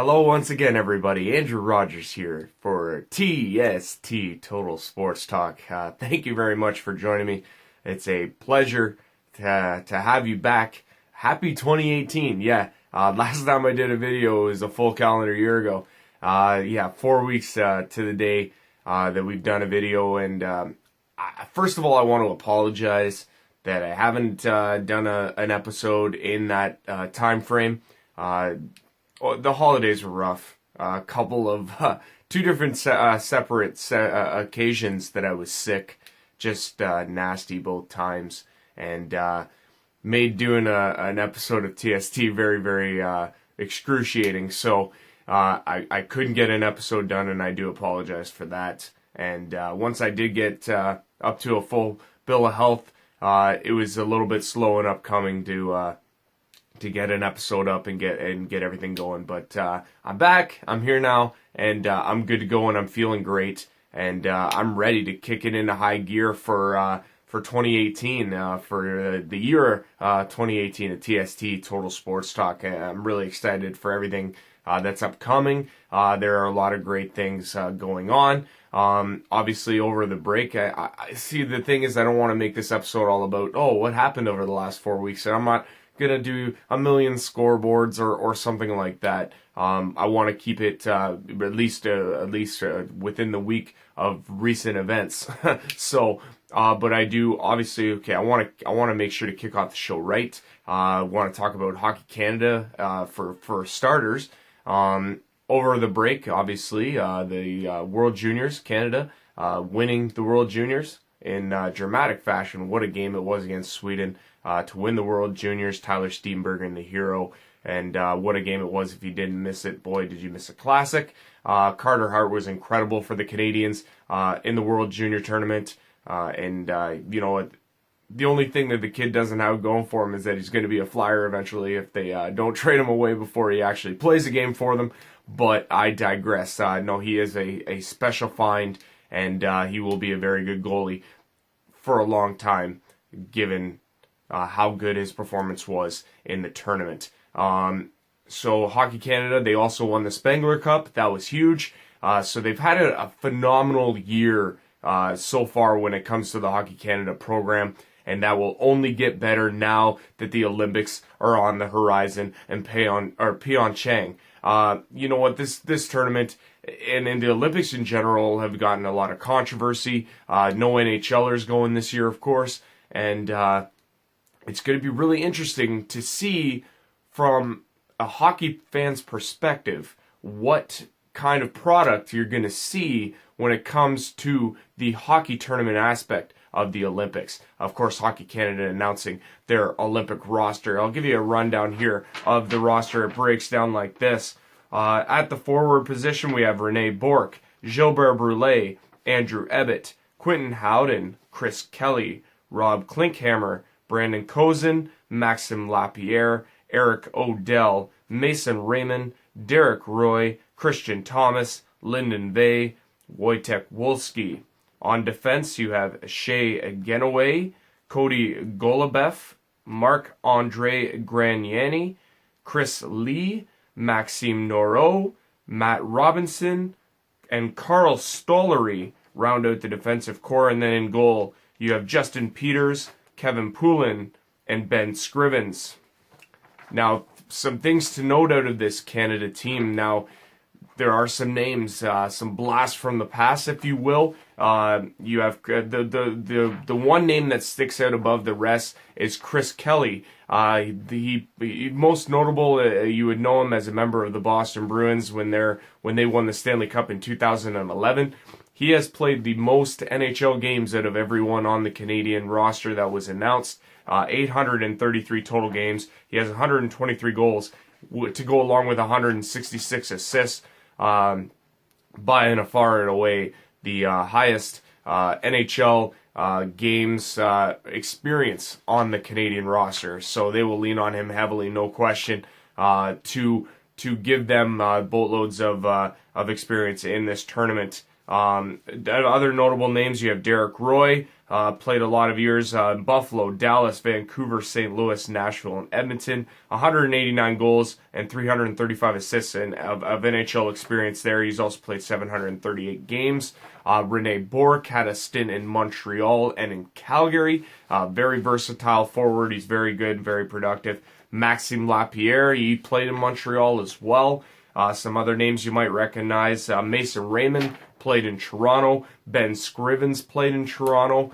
Hello once again, everybody. Andrew Rogers here for TST Total Sports Talk. Thank you very much for joining me. It's a pleasure to have you back. Happy 2018. Last time I did a video was a full calendar year ago. 4 weeks to the day that we've done a video. And first of all, I want to apologize that I haven't done an episode in that time frame. The holidays were rough. A couple of two different separate occasions that I was sick, just nasty both times, and made doing an episode of TST very, very excruciating. So I couldn't get an episode done, and I do apologize for that. And once I did get up to a full bill of health, it was a little bit slow and upcoming to get an episode up and get everything going. But I'm back, I'm here now, and I'm good to go, and I'm feeling great, and I'm ready to kick it into high gear for 2018, for the year 2018 at TST Total Sports Talk. I'm really excited for everything that's upcoming. There are a lot of great things going on. Obviously over the break, I see, the thing is, I don't want to make this episode all about, what happened over the last 4 weeks, and I'm not gonna do a million scoreboards or something like that. I want to keep it at least within the week of recent events. So, but I do obviously. Okay, I want to make sure to kick off the show right. I want to talk about Hockey Canada for starters. Over the break, obviously, the World Juniors Canada winning the World Juniors in dramatic fashion. What a game it was against Sweden. To win the World Juniors, Tyler Steenbergen, the hero, and what a game it was. If you didn't miss it, boy, did you miss a classic. Carter Hart was incredible for the Canadians in the World Junior tournament, and you know what? The only thing that the kid doesn't have going for him is that he's going to be a flyer eventually if they don't trade him away before he actually plays a game for them. But I digress. No, he is a special find, and he will be a very good goalie for a long time, given how good his performance was in the tournament. So Hockey Canada, they also won the Spengler Cup. That was huge. So they've had a phenomenal year so far when it comes to the Hockey Canada program, and that will only get better now that the Olympics are on the horizon and Pyeongchang. You know what, this tournament and the Olympics in general have gotten a lot of controversy. No NHLers going this year, of course, and it's going to be really interesting to see from a hockey fan's perspective what kind of product you're going to see when it comes to the hockey tournament aspect of the Olympics. Of course, Hockey Canada announcing their Olympic roster. I'll give you a rundown here of the roster. It breaks down like this. At the forward position, we have Rene Bourque, Gilbert Brulé, Andrew Ebbett, Quentin Howden, Chris Kelly, Rob Klinkhammer, Brandon Kozin, Maxim Lapierre, Eric Odell, Mason Raymond, Derek Roy, Christian Thomas, Lyndon Vey, Wojtek Wolski. On defense, you have Shea Genoway, Cody Golubev, Marc-Andre Graniani, Chris Lee, Maxime Noreau, Matt Robinson, and Carl Stollery round out the defensive core. And then in goal, you have Justin Peters, Kevin Poulin, and Ben Scrivens. Now, some things to note out of this Canada team. Now, there are some names, some blasts from the past, if you will. You have the one name that sticks out above the rest is Chris Kelly. The most notable, you would know him as a member of the Boston Bruins when they won the Stanley Cup in 2011. He has played the most NHL games out of everyone on the Canadian roster that was announced. 833 total games. He has 123 goals to go along with 166 assists. By and far and away the highest NHL games experience on the Canadian roster. So they will lean on him heavily, no question, to give them boatloads of experience in this tournament. Other notable names, you have Derek Roy, played a lot of years in Buffalo, Dallas, Vancouver, St. Louis, Nashville, and Edmonton. 189 goals and 335 assists of NHL experience there. He's also played 738 games. Rene Bourque had a stint in Montreal and in Calgary. Very versatile forward. He's very good, very productive. Maxime Lapierre, he played in Montreal as well. Some other names you might recognize, Mason Raymond played in Toronto. Ben Scrivens played in Toronto.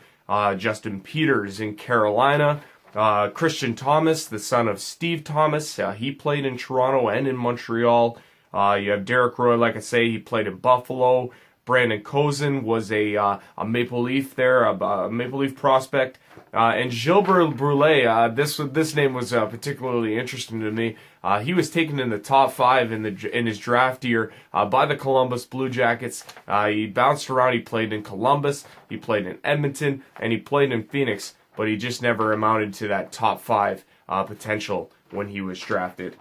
Justin Peters in Carolina. Christian Thomas, the son of Steve Thomas, he played in Toronto and in Montreal. You have Derek Roy, like I say, he played in Buffalo. Brandon Kozin was a Maple Leaf there, a Maple Leaf prospect. And Gilbert Brulé, this name was particularly interesting to me. He was taken in the top 5 in his draft year by the Columbus Blue Jackets. He bounced around. He played in Columbus, he played in Edmonton, and he played in Phoenix, but he just never amounted to that top 5 potential when he was drafted.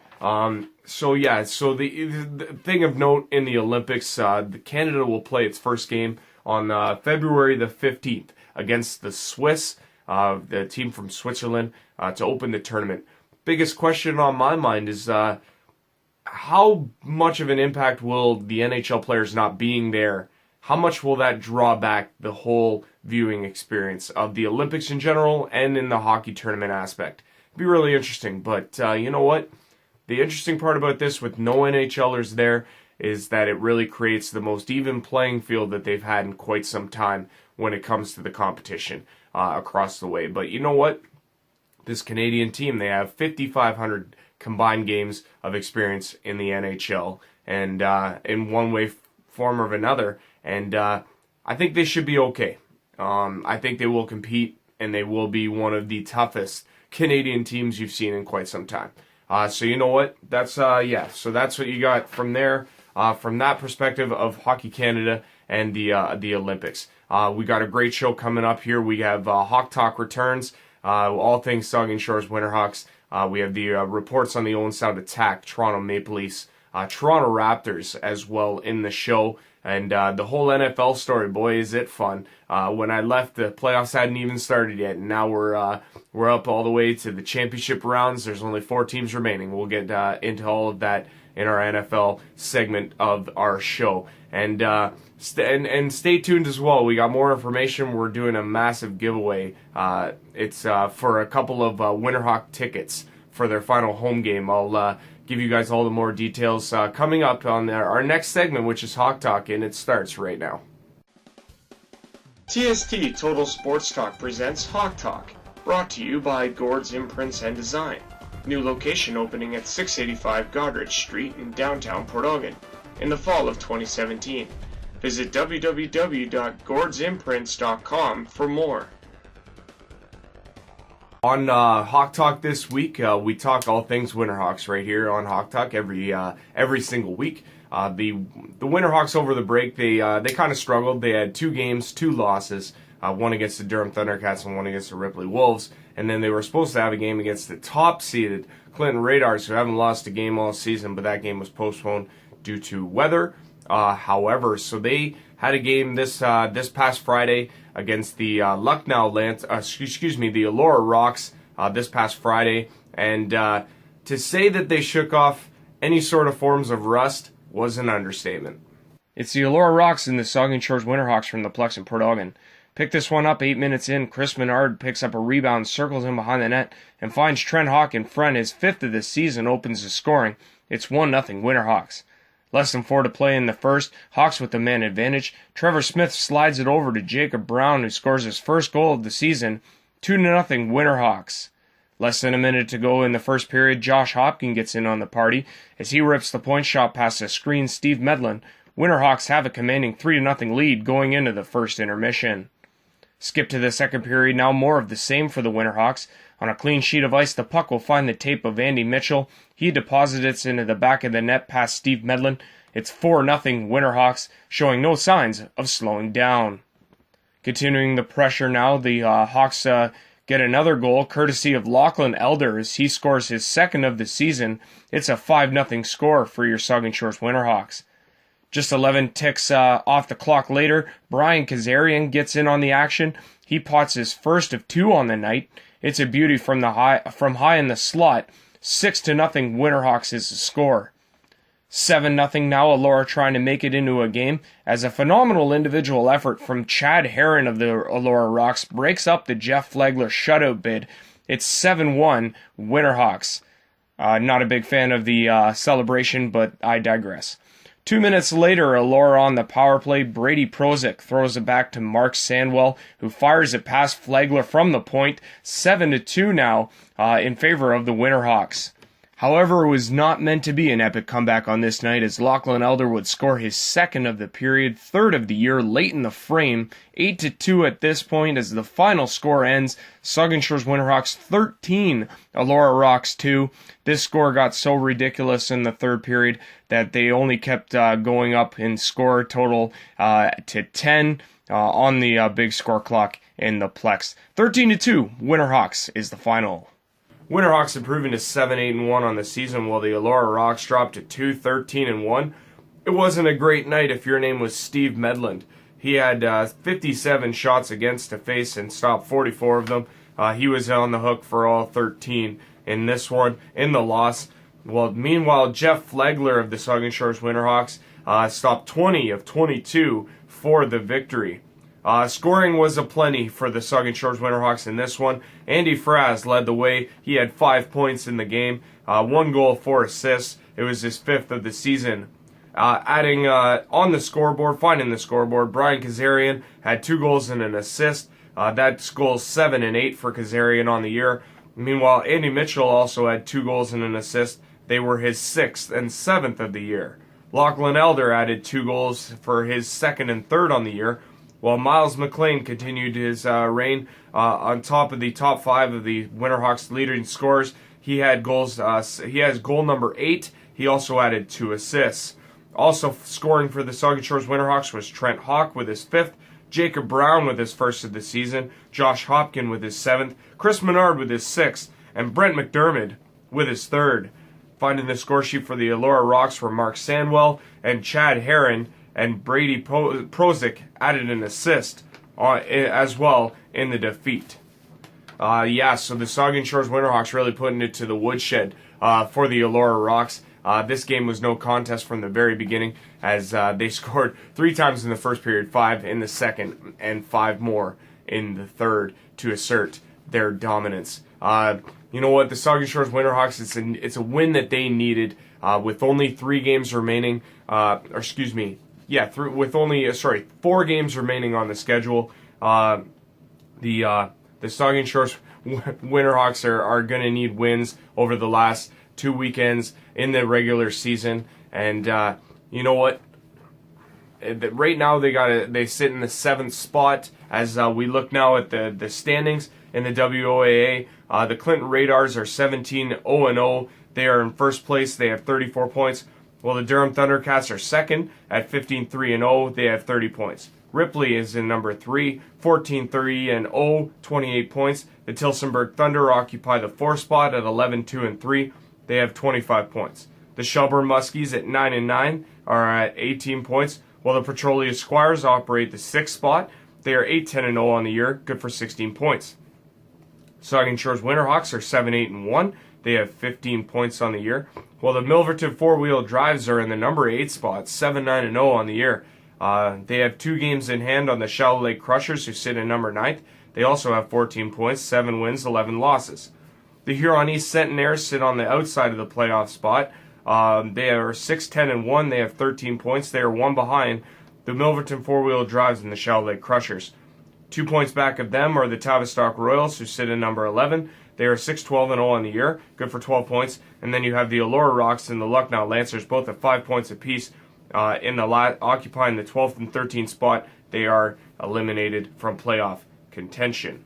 So the thing of note in the Olympics, Canada will play its first game on February the 15th against the Swiss, the team from Switzerland, to open the tournament. Biggest question on my mind is how much of an impact will the NHL players not being there, how much will that draw back the whole viewing experience of the Olympics in general and in the hockey tournament aspect? It'd be really interesting, but you know what? The interesting part about this with no NHLers there is that it really creates the most even playing field that they've had in quite some time when it comes to the competition across the way. But you know what? This Canadian team, they have 5,500 combined games of experience in the NHL, and in one way, form or another, and I think they should be okay. I think they will compete, and they will be one of the toughest Canadian teams you've seen in quite some time. So you know what? That's So that's what you got from there, from that perspective of Hockey Canada and the Olympics. We got a great show coming up here. We have Hawk Talk returns. All things Saugeen Shores Winterhawks. We have the reports on the Owen Sound Attack, Toronto Maple Leafs, Toronto Raptors as well in the show. And the whole NFL story, boy, is it fun. When I left, the playoffs hadn't even started yet, and now we're up all the way to the championship rounds. There's only 4 teams remaining. We'll get into all of that in our NFL segment of our show. And stay tuned as well. We got more information. We're doing a massive giveaway. It's for a couple of Winterhawk tickets for their final home game. I'll give you guys all the more details coming up on our next segment, which is Hawk Talk, and it starts right now. TST Total Sports Talk presents Hawk Talk, brought to you by Gord's Imprints and Design. New location opening at 685 Goderich Street in downtown Port Ogun in the fall of 2017. Visit www.gordsimprints.com for more. On Hawk Talk this week, we talk all things Winterhawks right here on Hawk Talk every single week. The Winterhawks over the break, they kind of struggled. They had 2 games, 2 losses, one against the Durham Thundercats and one against the Ripley Wolves. And then they were supposed to have a game against the top-seeded Clinton Radars, who haven't lost a game all season, but that game was postponed due to weather. However, so they had a game this past Friday against the the Allura Rocks this past Friday, and to say that they shook off any sort of forms of rust was an understatement. It's the Allura Rocks and the Saugeen Shores Winterhawks from the Plex in Port Ogun. Pick this one up 8 minutes in. Chris Menard picks up a rebound, circles him behind the net, and finds Trent Hawk in front. His 5th of the season opens the scoring. It's 1-0 Winterhawks. Less than 4 to play in the first. Hawks with the man advantage. Trevor Smith slides it over to Jacob Brown, who scores his first goal of the season. 2-0 Winterhawks. Less than a minute to go in the first period. Josh Hopkins gets in on the party as he rips the point shot past a screen Steve Medlin. Winterhawks have a commanding 3-0 lead going into the first intermission. Skip to the second period, now more of the same for the Winterhawks. On a clean sheet of ice, the puck will find the tape of Andy Mitchell. He deposits it into the back of the net past Steve Medlin. It's 4-0 Winterhawks, showing no signs of slowing down. Continuing the pressure now, the Hawks get another goal, courtesy of Lachlan Elder, as he scores his 2nd of the season. It's a 5-0 score for your Saugeen Shores Winterhawks. Just 11 ticks off the clock later, Brian Kazarian gets in on the action. He pots his first of 2 on the night. It's a beauty from high in the slot. 6-0 Winterhawks is the score. 7-0 now, Elora trying to make it into a game as a phenomenal individual effort from Chad Herron of the Elora Rocks breaks up the Jeff Flagler shutout bid. It's 7-1 Winterhawks. Not a big fan of the celebration, but I digress. 2 minutes later, Elora on the power play, Brady Prozic throws it back to Mark Sandwell, who fires it past Flagler from the point. 7-2 now in favor of the Winterhawks. However, it was not meant to be an epic comeback on this night as Lachlan Elder would score his second of the period, third of the year, late in the frame. 8-2 at this point as the final score ends. Saugeen Shores Winterhawks 13, Elora Rocks 2. This score got so ridiculous in the third period that they only kept going up in score total to 10 on the big score clock in the Plex. 13-2, Winterhawks is the final. Winterhawks improving to 7-8-1 on the season, while the Elora Rocks dropped to 2-13-1. It wasn't a great night if your name was Steve Medland. He had 57 shots against to face and stopped 44 of them. He was on the hook for all 13 in this one, in the loss. Well, meanwhile, Jeff Flagler of the Saugeen Shores Winterhawks stopped 20 of 22 for the victory. Scoring was aplenty for the Saugeen Shores Winterhawks in this one. Andy Fraz led the way. He had 5 points in the game, 1 goal, 4 assists. It was his 5th of the season. Adding on the scoreboard, finding the scoreboard, Brian Kazarian had 2 goals and an assist. That's goals 7 and 8 for Kazarian on the year. Meanwhile, Andy Mitchell also had 2 goals and an assist. They were his 6th and 7th of the year. Lachlan Elder added 2 goals for his 2nd and 3rd on the year, while Miles McLean continued his reign on top of the top 5 of the Winterhawks leading scorers. He had goals. He has goal number 8. He also added 2 assists. Also scoring for the Saugeen Shores Winterhawks was Trent Hawk with his 5th, Jacob Brown with his 1st of the season, Josh Hopkin with his 7th, Chris Menard with his 6th, and Brent McDermott with his 3rd. Finding the score sheet for the Elora Rocks were Mark Sandwell and Chad Herron, and Brady Prozic added an assist as well in the defeat. So the Saugeen Shores Winterhawks really putting it to the woodshed for the Elora Rocks. This game was no contest from the very beginning as they scored 3 times in the first period, 5 in the second, and 5 more in the third to assert their dominance. You know what? The Saugeen Shores Winterhawks, it's a win that they needed with only 3 games remaining. With only 4 games remaining on the schedule. The Saugeen Shores Winterhawks are going to need wins over the last 2 weekends in the regular season, and you know what? Right now they sit in the 7th spot as we look now at the standings in the WOAA. The Clinton Radars are 17-0-0. They are in first place. They have 34 points. While the Durham Thundercats are second at 15-3-0. They have 30 points. Ripley is in number 3, 14-3-0, 28 points. The Tillsonburg Thunder occupy the 4th spot at 11-2-3. They have 25 points. The Shelburne Muskies at 9-9 are at 18 points, while the Petrolia Squires operate the 6th spot. They are 8-10-0 on the year, good for 16 points. Saugeen Shores Winterhawks are 7-8-1. They have 15 points on the year, while the Milverton Four-Wheel Drives are in the number 8 spot, 7-9-0 on the year. They have 2 games in hand on the Shallow Lake Crushers, who sit in number 9th. They also have 14 points, 7 wins, 11 losses. The Huron East Centenaires sit on the outside of the playoff spot. They are 6-10-1. They have 13 points. They are 1 behind the Milverton Four-Wheel Drives and the Shallow Lake Crushers. 2 points back of them are the Tavistock Royals, who sit in number 11. They are 6-12-0 on the year, good for 12 points. And then you have the Elora Rocks and the Lucknow Lancers, both at 5 points apiece, occupying the 12th and 13th spot. They are eliminated from playoff contention.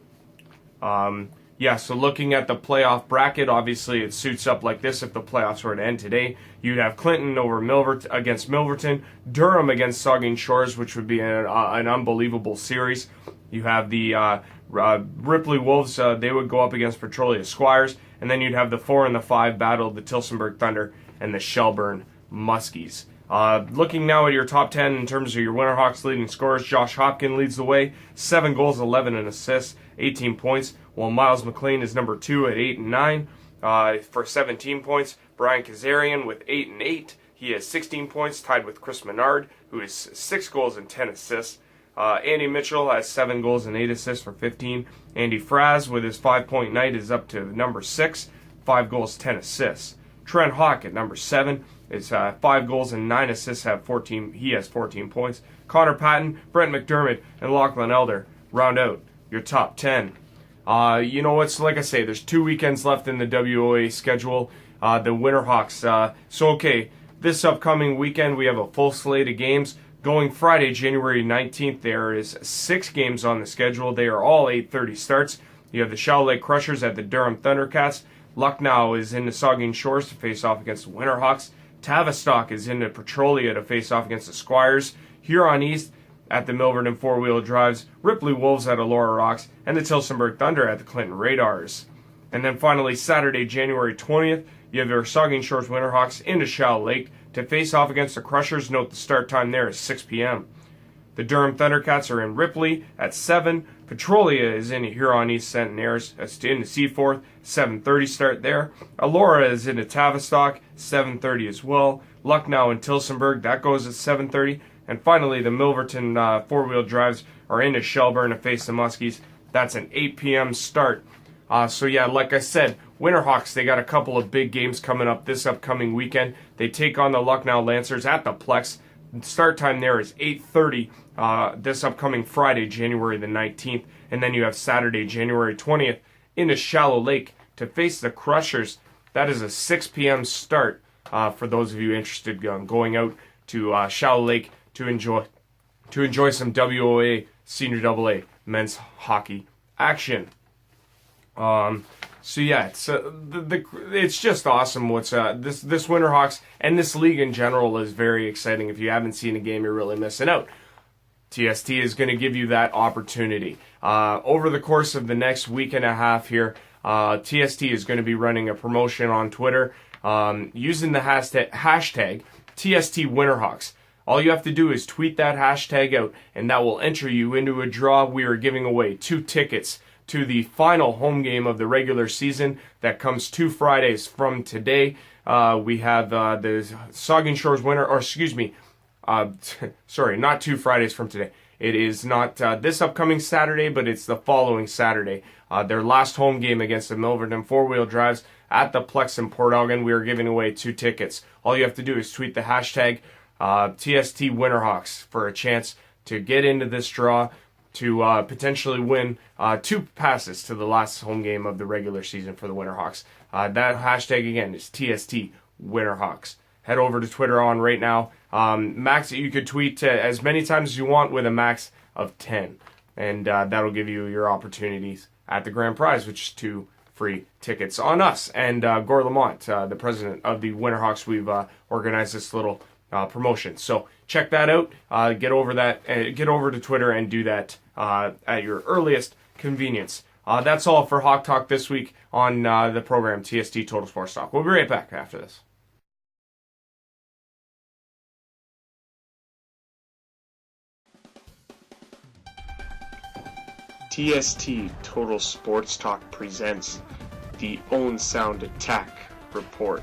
So looking at the playoff bracket, obviously it suits up like this if the playoffs were to end today. You'd have Clinton over against Milverton, Durham against Saugeen Shores, which would be an unbelievable series. You have the Ripley Wolves, they would go up against Petrolia Squires, and then you'd have the 4 and the 5 battle, the Tillsonburg Thunder and the Shelburne Muskies. Looking now at your top 10 in terms of your Winterhawks leading scorers, Josh Hopkins leads the way, 7 goals, 11 and assists, 18 points, while Miles McLean is number 2 at 8 and 9 for 17 points. Brian Kazarian with 8 and 8. He has 16 points, tied with Chris Menard, who has 6 goals and 10 assists. Andy Mitchell has 7 goals and 8 assists for 15. Andy Fraz, with his 5-point night, is up to number 6, 5 goals, 10 assists. Trent Hawk at number 7 is 5 goals and 9 assists. He has 14 points. Connor Patton, Brent McDermott, and Lachlan Elder round out your top 10. You know what's like I say, there's 2 weekends left in the WOAA schedule. The Winterhawks. This upcoming weekend we have a full slate of games. Going Friday, January 19th, there is 6 games on the schedule. They are all 8:30 starts. You have the Shaw Lake Crushers at the Durham Thundercats. Lucknow is in the Saugeen Shores to face off against the Winterhawks. Tavistock is in the Petrolia to face off against the Squires. Huron East at the Milverton Four-Wheel Drives. Ripley Wolves at Elora Rocks. And the Tillsonburg Thunder at the Clinton Radars. And then finally, Saturday, January 20th, you have your Saugeen Shores Winterhawks into Shaw Lake to face off against the Crushers. Note the start time there is 6 p.m. The Durham Thundercats are in Ripley at 7. Petrolia is in the Huron East Centenaires. That's in the Seaforth, 7:30 start there. Elora is in the Tavistock, 7:30 as well. Lucknow and Tillsonburg, that goes at 7:30. And finally, the Milverton Four-Wheel Drives are into Shelburne to face the Muskies. That's an 8 p.m. start. Like I said, Winterhawks, they got a couple of big games coming up this upcoming weekend. They take on the Lucknow Lancers at the Plex. Start time there is 8:30 this upcoming Friday, January the 19th. And then you have Saturday, January 20th, into Shallow Lake to face the Crushers. That is a 6 p.m. start for those of you interested in going out to Shallow Lake to enjoy some WOAA Senior AA men's hockey action. It's just awesome what's this Winterhawks and this league in general is very exciting. If you haven't seen a game, you're really missing out. TST is going to give you that opportunity. Over the course of the next week and a half here, TST is going to be running a promotion on Twitter using the hashtag TST Winterhawks. All you have to do is tweet that hashtag out, and that will enter you into a draw. We are giving away 2 tickets to the final home game of the regular season that comes 2 Fridays from today. We have the Saugeen Shores not 2 Fridays from today. It is not this upcoming Saturday, but it's the following Saturday. Their last home game against the Milverton Four-Wheel Drives at the Plex in Port Elgin. We are giving away 2 tickets. All you have to do is tweet the hashtag TST Winterhawks for a chance to get into this draw to potentially win 2 passes to the last home game of the regular season for the Winterhawks. That hashtag again is TST Winterhawks. Head over to Twitter on right now. Max, you could tweet as many times as you want with a max of 10. And that'll give you your opportunities at the grand prize, which is 2 free tickets on us. And Gore Lamont, the president of the Winterhawks, we've organized this little promotion. So check that out. Get over to Twitter and do that at your earliest convenience. That's all for Hawk Talk this week on the program TST Total Sports Talk. We'll be right back after this. TST Total Sports Talk presents the Own Sound Attack Report.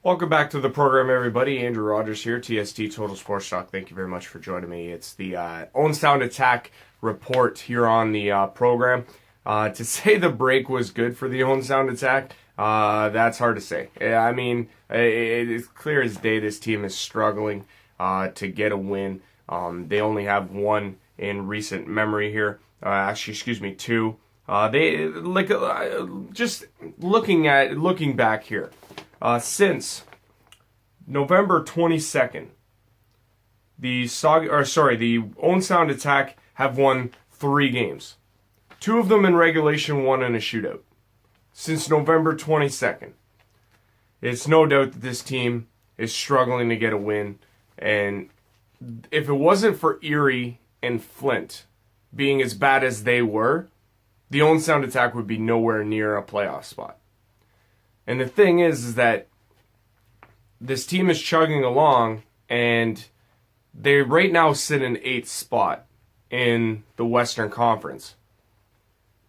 Welcome back to the program, everybody. Andrew Rogers here, TST Total Sports Talk. Thank you very much for joining me. It's the Own Sound Attack Report here on the program. To say the break was good for the Own Sound Attack, that's hard to say. I mean, it's clear as day this team is struggling to get a win. They only have 1 in recent memory here. 2. Just looking back here. Since November 22nd, the Own Sound Attack have won 3 games. 2 of them in regulation, 1 in a shootout. Since November 22nd. It's no doubt that this team is struggling to get a win. And if it wasn't for Erie and Flint being as bad as they were, the Owen Sound Attack would be nowhere near a playoff spot. And the thing is that this team is chugging along, and they right now sit in 8th spot in the Western Conference.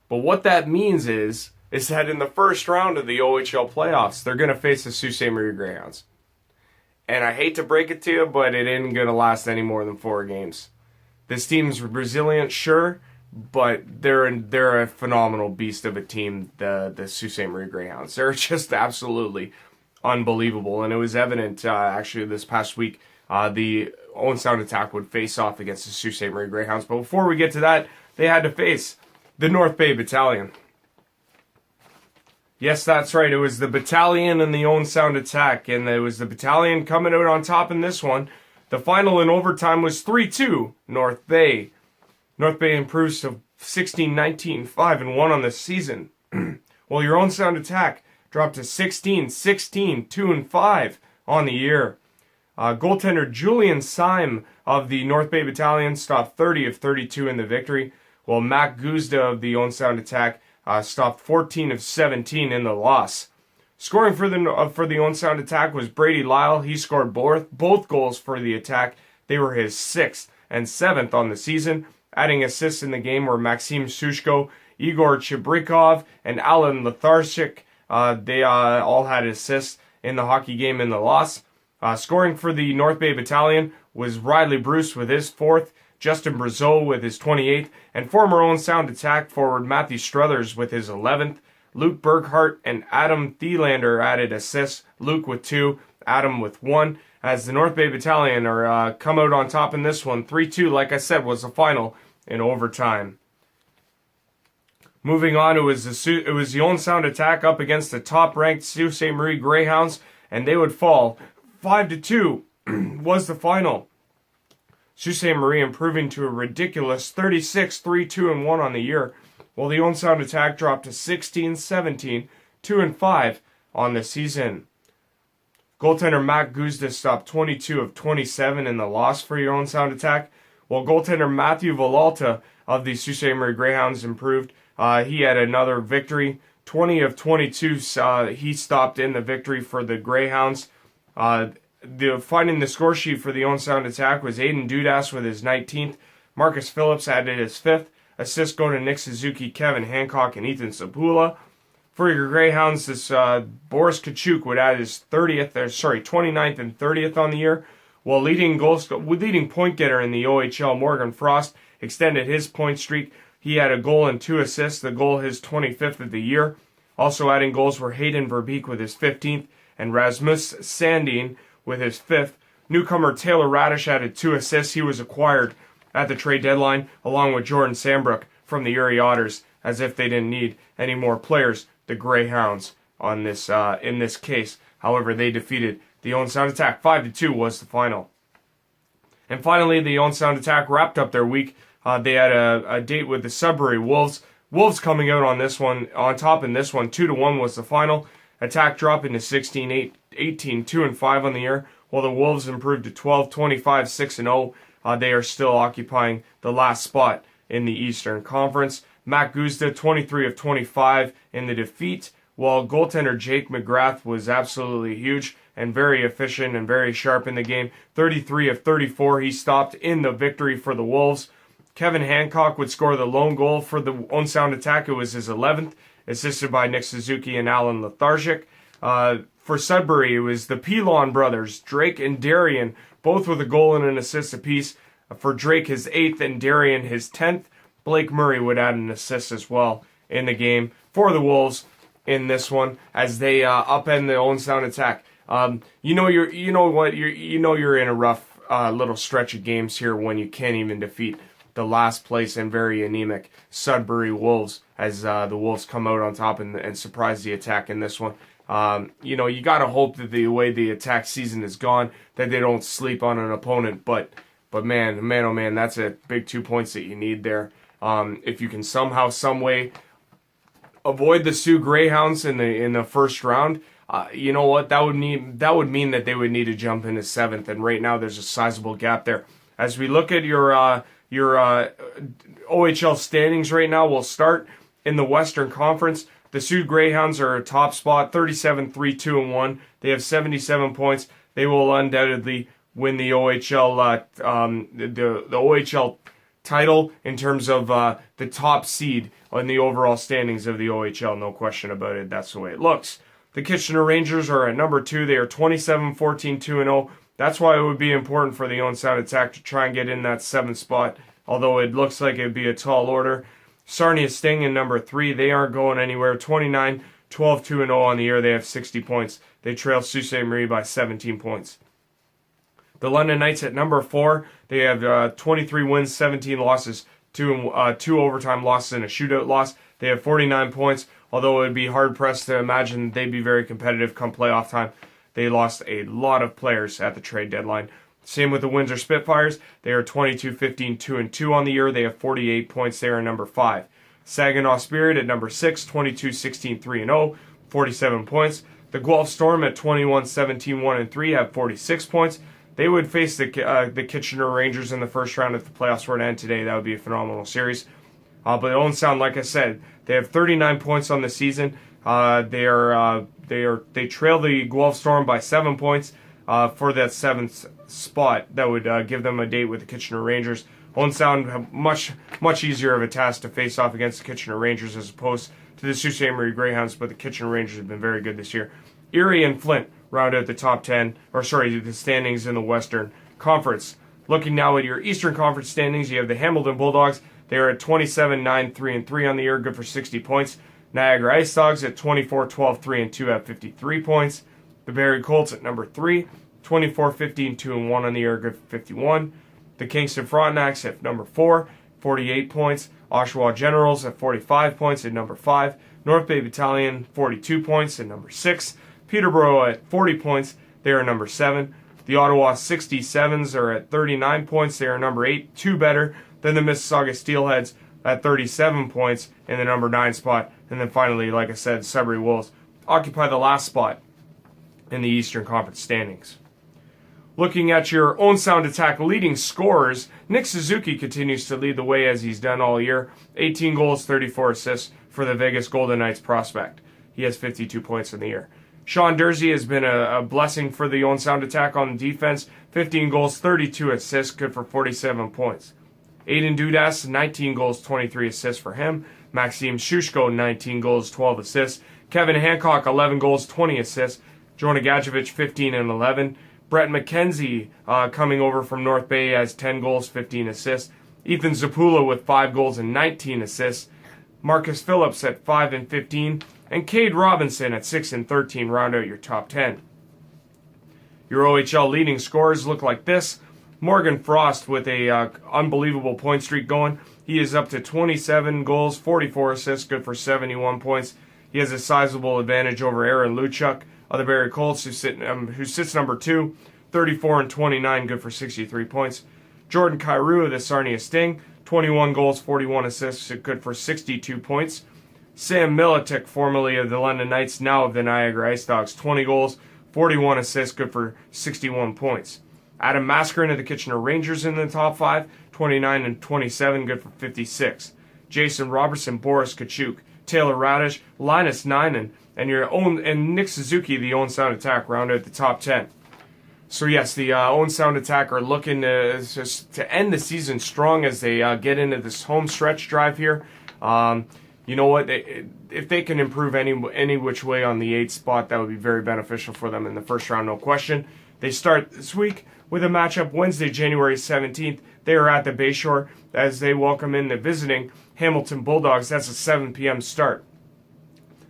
But what that means is that in the first round of the OHL playoffs, they're going to face the Sault Ste. Marie Greyhounds. And I hate to break it to you, but it ain't going to last any more than 4 games. This team's resilient, sure, but they're a phenomenal beast of a team, the Sault Ste. Marie Greyhounds. They're just absolutely unbelievable. And it was evident, actually, this past week, the Owen Sound Attack would face off against the Sault Ste. Marie Greyhounds. But before we get to that, they had to face the North Bay Battalion. Yes, that's right. It was the Battalion and the Owen Sound Attack, and it was the Battalion coming out on top in this one. The final in overtime was 3-2 North Bay. North Bay improves to 16-19, 5-1 on the season. While your Owen Sound Attack dropped to 16-16, 2-5 on the year. Goaltender Julian Syme of the North Bay Battalion stopped 30 of 32 in the victory, while Matt Guzda of the Owen Sound Attack stopped 14 of 17 in the loss. Scoring for the Owen Sound Attack was Brady Lyle. He scored both goals for the Attack. They were his 6th and 7th on the season. Adding assists in the game were Maxim Sushko, Igor Chibrikov, and Alan Letharchik. They all had assists in the hockey game in the loss. Scoring for the North Bay Battalion was Riley Bruce with his 4th, Justin Brazeau with his 28th, and former Owen Sound Attack forward Matthew Struthers with his 11th. Luke Burkhart and Adam Thielander added assists, Luke with 2, Adam with 1, as the North Bay Battalion are come out on top in this one. 3-2, like I said, was the final in overtime. Moving on, it was the Owen Sound Attack up against the top-ranked Sault Ste. Marie Greyhounds, and they would fall 5-2 was the final. Sault Ste. Marie improving to a ridiculous 36-3-2-1 on the year, while the Owen Sound Attack dropped to 16-17, 2-5 on the season. Goaltender Matt Guzda stopped 22 of 27 in the loss for your Owen Sound Attack, while goaltender Matthew Villalta of the Sault Ste. Marie Greyhounds improved. He had another victory, 20 of 22. He stopped in the victory for the Greyhounds. Finding the score sheet for the Owen Sound Attack was Aiden Dudas with his 19th. Marcus Phillips added his 5th. Assists go to Nick Suzuki, Kevin Hancock, and Ethan Sapula. For your Greyhounds, this Boris Kachuk would add his 29th and 30th on the year, while leading point getter in the OHL, Morgan Frost, extended his point streak. He had a goal and 2 assists, the goal his 25th of the year. Also adding goals were Hayden Verbeek with his 15th, and Rasmus Sandin with his 5th. Newcomer Taylor Radish added 2 assists. He was acquired at the trade deadline, along with Jordan Sambrook from the Erie Otters, as if they didn't need any more players, the Greyhounds, on this in this case. However, they defeated the Owen Sound Attack. 5-2 was the final. And finally, the Owen Sound Attack wrapped up their week. They had a date with the Sudbury Wolves. Wolves coming out on top in this one. 2-1 was the final. Attack dropping to 16-18, 2-5 on the year, while the Wolves improved to 12-25, 6-0. They are still occupying the last spot in the Eastern Conference. Matt Guzda, 23 of 25 in the defeat, while goaltender Jake McGrath was absolutely huge and very efficient and very sharp in the game. 33 of 34, he stopped in the victory for the Wolves. Kevin Hancock would score the lone goal for the Owen Sound Attack. It was his 11th, assisted by Nick Suzuki and Alan Lethargic. For Sudbury, it was the Pilon brothers, Drake and Darian, both with a goal and an assist apiece. For Drake, his 8th, and Darian, his 10th. Blake Murray would add an assist as well in the game for the Wolves in this one as they upend the Owen Sound Attack. You're in a rough little stretch of games here when you can't even defeat the last place and very anemic Sudbury Wolves as the Wolves come out on top and surprise the Attack in this one. You got to hope that the way the Attack season is gone, that they don't sleep on an opponent. But man, oh man, that's a big 2 points that you need there. If you can somehow, some way avoid the Sioux Greyhounds in the first round, you know what? That would mean that they would need to jump into 7th, and right now there's a sizable gap there. As we look at your your OHL standings right now will start in the Western Conference. The Sioux Greyhounds are a top spot, 37-3-2-1. They have 77 points. They will undoubtedly win the OHL the OHL title in terms of the top seed in the overall standings of the OHL. No question about it. That's the way it looks. The Kitchener Rangers are at number 2. They are 27-14-2-0. That's why it would be important for the Owen Sound Attack to try and get in that 7th spot, although it looks like it would be a tall order. Sarnia Sting in number 3. They aren't going anywhere. 29-12-2-0 on the year. They have 60 points. They trail Sault Ste. Marie by 17 points. The London Knights at number 4. They have 23 wins, 17 losses, 2 overtime losses, and a shootout loss. They have 49 points, although it would be hard-pressed to imagine they'd be very competitive come playoff time. They lost a lot of players at the trade deadline. Same with the Windsor Spitfires. They are 22-15-2-2 on the year. They have 48 points. They are number 5. Saginaw Spirit at number 6, 22-16-3-0, 47 points. The Guelph Storm at 21-17-1-3 have 46 points. They would face the Kitchener Rangers in the first round if the playoffs were to end today. That would be a phenomenal series. But Owen Sound, like I said, they have 39 points on the season. They trail the Guelph Storm by 7 points for that 7th spot. That would give them a date with the Kitchener Rangers. Owen Sound have much easier of a task to face off against the Kitchener Rangers as opposed to the Sault Ste. Marie Greyhounds, but the Kitchener Rangers have been very good this year. Erie and Flint round out the the standings in the Western Conference. Looking now at your Eastern Conference standings, you have the Hamilton Bulldogs. They are at 27-9-3-3 on the year, good for 60 points. Niagara Ice Dogs at 24-12-3-2 have 53 points. The Barrie Colts at number 3, 24-15-2-1 on the year, good for 51. The Kingston Frontenacs at number 4, 48 points. Oshawa Generals at 45 points at number 5. North Bay Battalion, 42 points at number 6. Peterborough at 40 points, they are number 7. The Ottawa 67s are at 39 points, they are number 8, 2 better than the Mississauga Steelheads at 37 points in the number 9 spot. And then finally, like I said, Sudbury Wolves occupy the last spot in the Eastern Conference standings. Looking at your Owen Sound Attack leading scorers, Nick Suzuki continues to lead the way as he's done all year. 18 goals, 34 assists for the Vegas Golden Knights prospect. He has 52 points in the year. Sean Dursey has been a blessing for the Owen Sound Attack on defense. 15 goals, 32 assists, good for 47 points. Aiden Dudas, 19 goals, 23 assists for him. Maxime Shushko, 19 goals, 12 assists. Kevin Hancock, 11 goals, 20 assists. Jonah Gadjevich, 15 and 11. Brett McKenzie, coming over from North Bay, has 10 goals, 15 assists. Ethan Zapula with 5 goals and 19 assists. Marcus Phillips at 5 and 15. And Cade Robinson at 6 and 13 round out your top 10. Your OHL leading scorers look like this. Morgan Frost with a unbelievable point streak going. He is up to 27 goals, 44 assists, good for 71 points. He has a sizable advantage over Aaron Luchuk of the Barrie Colts, who sits number 2, 34 and 29, good for 63 points. Jordan Kyrou of the Sarnia Sting, 21 goals, 41 assists, good for 62 points. Sam Militic, formerly of the London Knights, now of the Niagara Ice Dogs, 20 goals, 41 assists, good for 61 points. Adam Mascarin of the Kitchener Rangers in the top 5, 29 and 27, good for 56. Jason Robertson, Boris Kachuk, Taylor Radish, Linus Nyman, and Nick Suzuki, the Owen Sound Attack, round out the top 10. So yes, the Owen Sound Attack are looking to end the season strong as they get into this home stretch drive here. You know what? If they can improve any which way on the 8th spot, that would be very beneficial for them in the first round, no question. They start this week with a matchup Wednesday, January 17th. They are at the Bayshore as they welcome in the visiting Hamilton Bulldogs. That's a 7 p.m. start.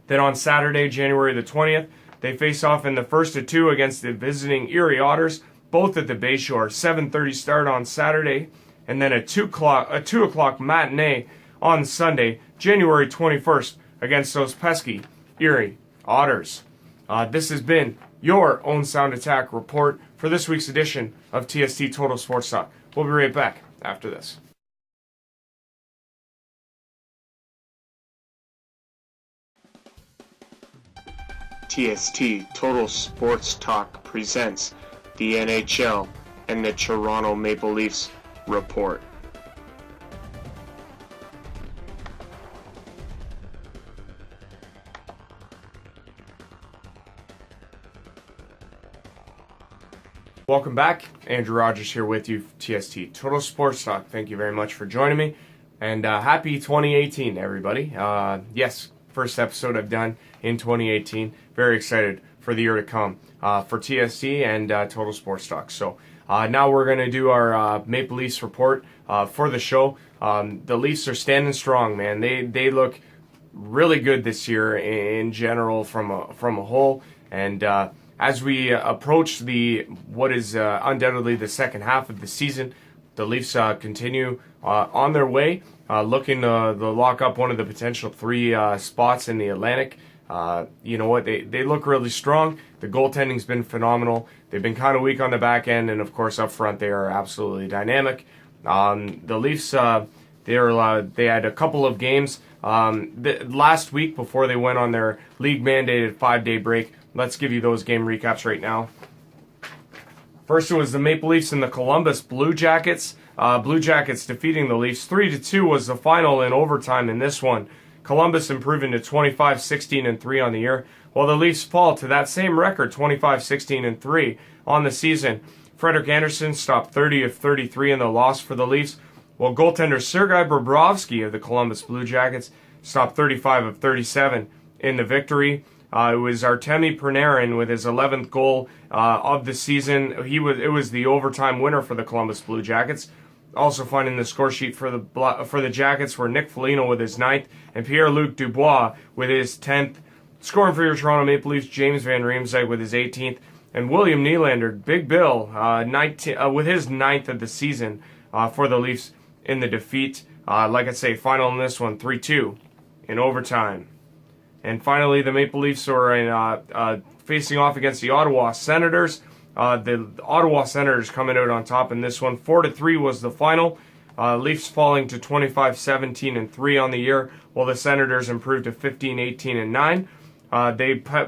Then on Saturday, January the 20th, they face off in the first of 2 against the visiting Erie Otters, both at the Bayshore. 7:30 start on Saturday, and then a 2 o'clock matinee on Sunday, January 21st, against those pesky Erie Otters. This has been your Owen Sound Attack report for this week's edition of TST Total Sports Talk. We'll be right back after this. TST Total Sports Talk presents the NHL and the Toronto Maple Leafs report. Welcome back. Andrew Rogers here with you, TST Total Sports Talk. Thank you very much for joining me. And happy 2018, everybody. Yes, first episode I've done in 2018. Very excited for the year to come for TST and Total Sports Talk. So now we're going to do our Maple Leafs report for the show. The Leafs are standing strong, man. They look really good this year in general from a whole. And as we approach what is undoubtedly the second half of the season, the Leafs continue on their way, looking to lock up one of the potential three spots in the Atlantic. You know what? They look really strong. The goaltending's been phenomenal. They've been kind of weak on the back end, and of course up front they are absolutely dynamic. The Leafs, they had a couple of games last week before they went on their league-mandated 5-day break. Let's give you those game recaps right now. First, it was the Maple Leafs and the Columbus Blue Jackets. Blue Jackets defeating the Leafs 3-2 was the final in overtime in this one. Columbus improving to 25-16-3 on the year, while the Leafs fall to that same record, 25-16-3 on the season. Frederik Andersen stopped 30 of 33 in the loss for the Leafs, while goaltender Sergei Bobrovsky of the Columbus Blue Jackets stopped 35 of 37 in the victory. It was Artemi Panarin with his 11th goal of the season. It was the overtime winner for the Columbus Blue Jackets. Also finding the score sheet for the Jackets were Nick Foligno with his 9th and Pierre-Luc Dubois with his 10th. Scoring for your Toronto Maple Leafs, James Van Riemsdyk with his 18th, and William Nylander, Big Bill, with his 9th of the season for the Leafs in the defeat. Like I say, final in this one, 3-2 in overtime. And finally, the Maple Leafs are facing off against the Ottawa Senators. The Ottawa Senators coming out on top in this one. 4-3 was the final. Leafs falling to 25-17-3 on the year, while the Senators improved to 15-18-9.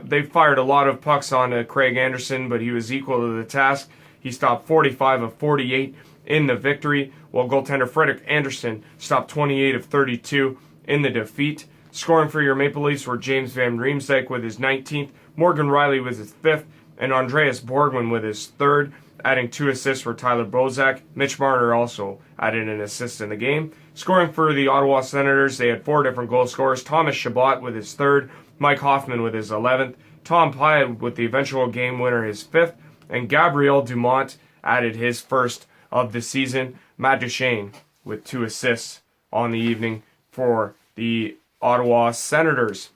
They fired a lot of pucks on Craig Anderson, but he was equal to the task. He stopped 45 of 48 in the victory, while goaltender Frederik Andersen stopped 28 of 32 in the defeat. Scoring for your Maple Leafs were James Van Riemsdyk with his 19th, Morgan Rielly with his 5th, and Andreas Borgman with his 3rd, adding 2 assists for Tyler Bozak. Mitch Marner also added an assist in the game. Scoring for the Ottawa Senators, they had 4 different goal scorers. Thomas Chabot with his 3rd, Mike Hoffman with his 11th, Tom Pyatt with the eventual game winner, his 5th, and Gabriel Dumont added his 1st of the season. Matt Duchene with 2 assists on the evening for the Ottawa Senators.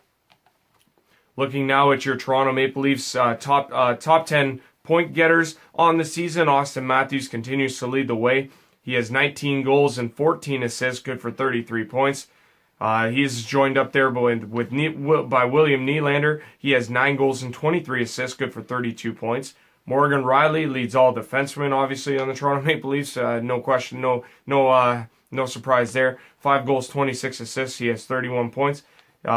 Looking now at your Toronto Maple Leafs top 10 point getters on the season, Austin Matthews continues to lead the way. He has 19 goals and 14 assists, good for 33 points. He is joined up there by William Nylander. He has 9 goals and 23 assists, good for 32 points. Morgan Rielly leads all defensemen, obviously, on the Toronto Maple Leafs. No question, no surprise there. 5 goals, 26 assists. He has 31 points.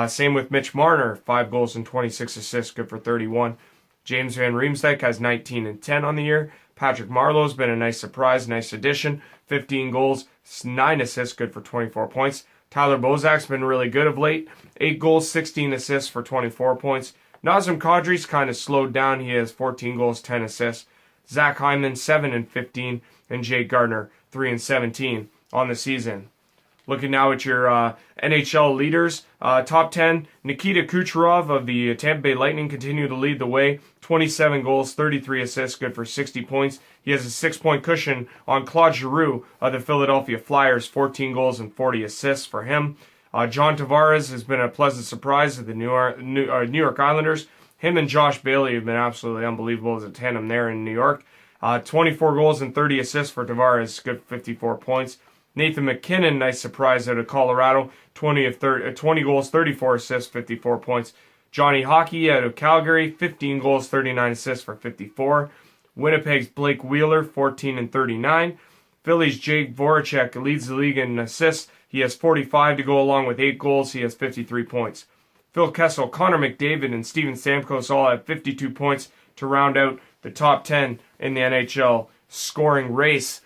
Same with Mitch Marner. 5 goals and 26 assists, good for 31. James Van Riemsdyk has 19 and 10 on the year. Patrick Marleau's been a nice surprise, nice addition. 15 goals, 9 assists, good for 24 points. Tyler Bozak's been really good of late. 8 goals, 16 assists for 24 points. Nazem Kadri's kind of slowed down. He has 14 goals, 10 assists. Zach Hyman, 7 and 15. And Jake Gardner, 3 and 17 on the season. Looking now at your NHL leaders, top 10, Nikita Kucherov of the Tampa Bay Lightning continue to lead the way. 27 goals, 33 assists, good for 60 points. He has a 6-point cushion on Claude Giroux of the Philadelphia Flyers, 14 goals and 40 assists for him. John Tavares has been a pleasant surprise of the New York Islanders. Him and Josh Bailey have been absolutely unbelievable as a tandem there in New York. 24 goals and 30 assists for Tavares, good 54 points. Nathan McKinnon, nice surprise out of Colorado, 20 goals, 34 assists, 54 points. Johnny Hockey out of Calgary, 15 goals, 39 assists for 54. Winnipeg's Blake Wheeler, 14 and 39. Philly's Jake Voracek leads the league in assists. He has 45 to go along with 8 goals. He has 53 points. Phil Kessel, Connor McDavid, and Steven Stamkos all have 52 points to round out the top 10 in the NHL scoring race.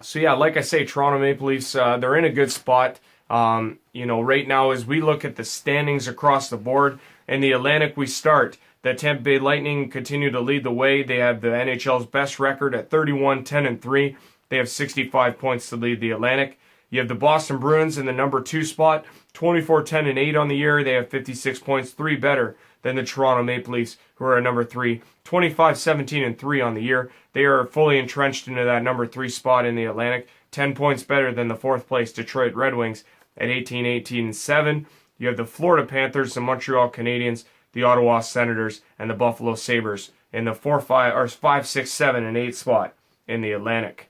So yeah, like I say, Toronto Maple Leafs, they're in a good spot. Right now as we look at the standings across the board, in the Atlantic we start. The Tampa Bay Lightning continue to lead the way. They have the NHL's best record at 31-10-3. They have 65 points to lead the Atlantic. You have the Boston Bruins in the number 2 spot, 24-10-8 on the year. They have 56 points, 3 better than the Toronto Maple Leafs, who are at number 3, 25-17-3 on the year. They are fully entrenched into that number 3 spot in the Atlantic, 10 points better than the 4th place Detroit Red Wings at 18-18-7. You have the Florida Panthers, the Montreal Canadiens, the Ottawa Senators, and the Buffalo Sabres in the 5, 6, 7, and 8 spot in the Atlantic.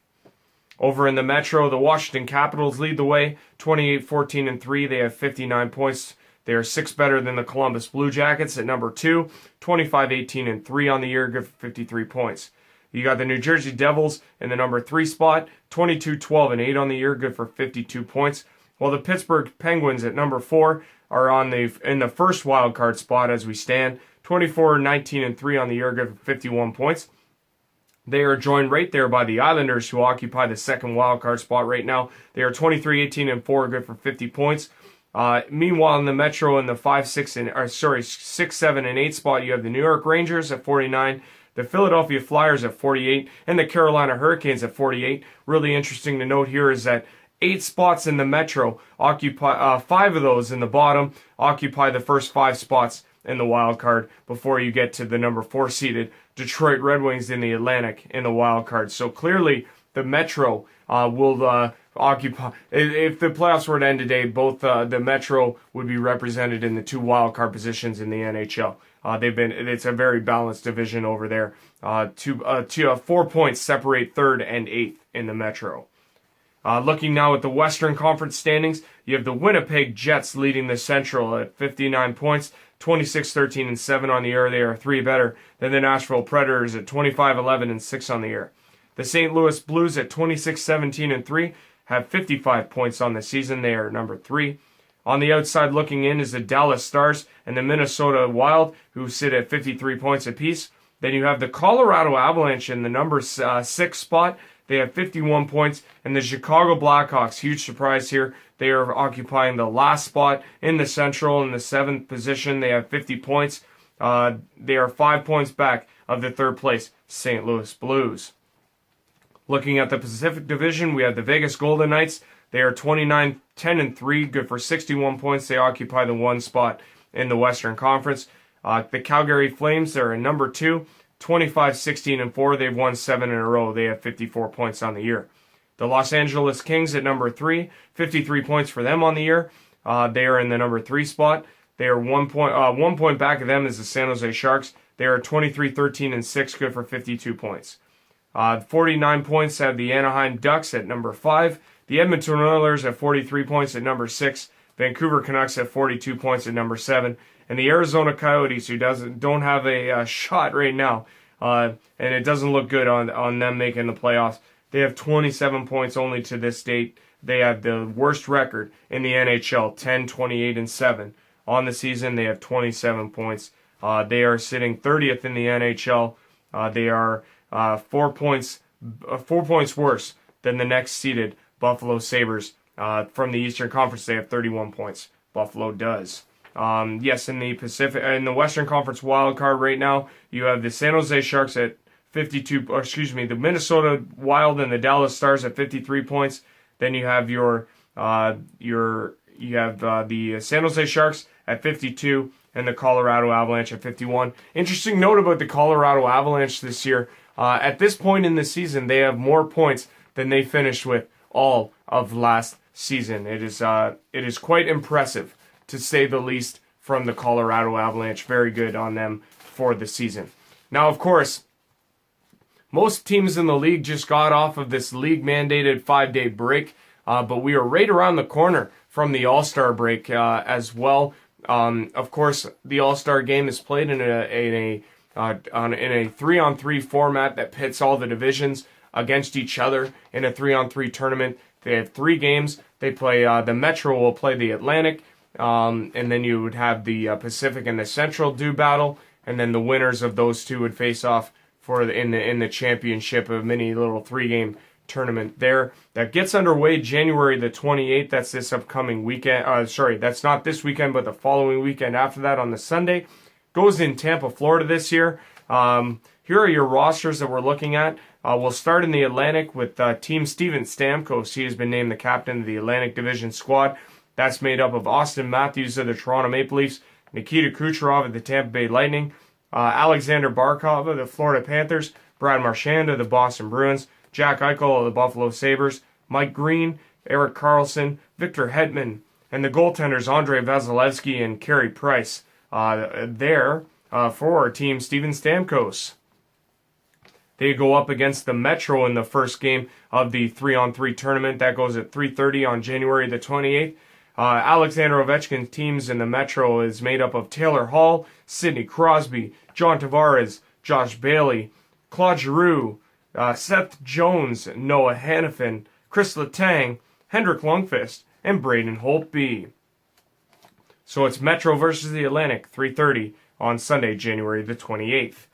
Over in the Metro, the Washington Capitals lead the way, 28-14-3. They have 59 points. They are 6 better than the Columbus Blue Jackets at number 2, 25-18-3 on the year, good for 53 points. You got the New Jersey Devils in the number 3 spot, 22-12-8 on the year, good for 52 points. While the Pittsburgh Penguins at number 4 are in the first wild card spot as we stand, 24-19-3 on the year, good for 51 points. They are joined right there by the Islanders, who occupy the second wild card spot right now. They are 23-18-4, good for 50 points. Meanwhile, in the Metro, in the 6, 7, and 8 spot, you have the New York Rangers at 49, the Philadelphia Flyers at 48, and the Carolina Hurricanes at 48. Really interesting to note here is that 8 spots in the Metro occupy 5 of those in the bottom occupy the first 5 spots in the wild card before you get to the number 4 seeded Detroit Red Wings in the Atlantic in the wild card. So clearly the Metro will occupy. If the playoffs were to end today, both the Metro would be represented in the 2 wild card positions in the NHL. It's a very balanced division over there. 4 points separate 3rd and 8th in the Metro. Looking now at the Western Conference standings, you have the Winnipeg Jets leading the Central at 59 points, 26-13-7 on the year. They are 3 better than the Nashville Predators at 25-11-6 on the year. The St. Louis Blues at 26-17-3 have 55 points on the season. They are number 3. On the outside looking in is the Dallas Stars and the Minnesota Wild, who sit at 53 points apiece. Then you have the Colorado Avalanche in the number 6 spot. They have 51 points. And the Chicago Blackhawks, huge surprise here, they are occupying the last spot in the Central in the 7th position. They have 50 points. They are 5 points back of the 3rd place St. Louis Blues. Looking at the Pacific Division, we have the Vegas Golden Knights. They are 29-10-3, good for 61 points. They occupy the 1 spot in the Western Conference. The Calgary Flames, they're in number 2, 25-16-4. They've won 7 in a row. They have 54 points on the year. The Los Angeles Kings at number 3, 53 points for them on the year. They are in the number 3 spot. They are 1 point back of them is the San Jose Sharks. They are 23-13-6, good for 52 points. 49 points have the Anaheim Ducks at number 5. The Edmonton Oilers at 43 points at number 6. Vancouver Canucks at 42 points at number 7. And the Arizona Coyotes, who don't have a shot right now, and it doesn't look good on them making the playoffs. They have 27 points only to this date. They have the worst record in the NHL, 10-28-7. On the season, they have 27 points. They are sitting 30th in the NHL. They are 4 points worse than the next seeded Buffalo Sabres. From the Eastern Conference, they have 31 points. Buffalo does. Yes, in the Western Conference wild card right now, you have the San Jose Sharks at 52. The Minnesota Wild and the Dallas Stars at 53 points. Then you have the San Jose Sharks at 52 and the Colorado Avalanche at 51. Interesting note about the Colorado Avalanche this year. At this point in the season, they have more points than they finished with all of last season. It is quite impressive, to say the least, from the Colorado Avalanche. Very good on them for the season. Now, of course, most teams in the league just got off of this league-mandated 5-day break, but we are right around the corner from the All-Star break as well. Of course, the All-Star game is played in a 3-on-3 format that pits all the divisions against each other in a 3-on-3 tournament. They have 3 games. They play the Metro will play the Atlantic, and then you would have the Pacific and the Central do battle, and then the winners of those 2 would face off in the championship, a mini little 3-game tournament there that gets underway January the 28th. That's this upcoming weekend. That's not this weekend, but the following weekend after that on the Sunday. goes in Tampa, Florida this year. Here are your rosters that we're looking at. We'll start in the Atlantic with Team Steven Stamkos. He has been named the captain of the Atlantic Division squad. That's made up of Austin Matthews of the Toronto Maple Leafs, Nikita Kucherov of the Tampa Bay Lightning, Alexander Barkov of the Florida Panthers, Brad Marchand of the Boston Bruins, Jack Eichel of the Buffalo Sabres, Mike Green, Erik Karlsson, Victor Hedman, and the goaltenders Andrei Vasilevsky and Carey Price there for Team Steven Stamkos. They go up against the Metro in the first game of the 3-on-3 tournament. That goes at 3:30 on January the 28th. Alexander Ovechkin's teams in the Metro is made up of Taylor Hall, Sidney Crosby, John Tavares, Josh Bailey, Claude Giroux, Seth Jones, Noah Hannafin, Chris Letang, Hendrik Lundqvist, and Braden Holtby. So it's Metro versus the Atlantic, 3:30 on Sunday, January the 28th.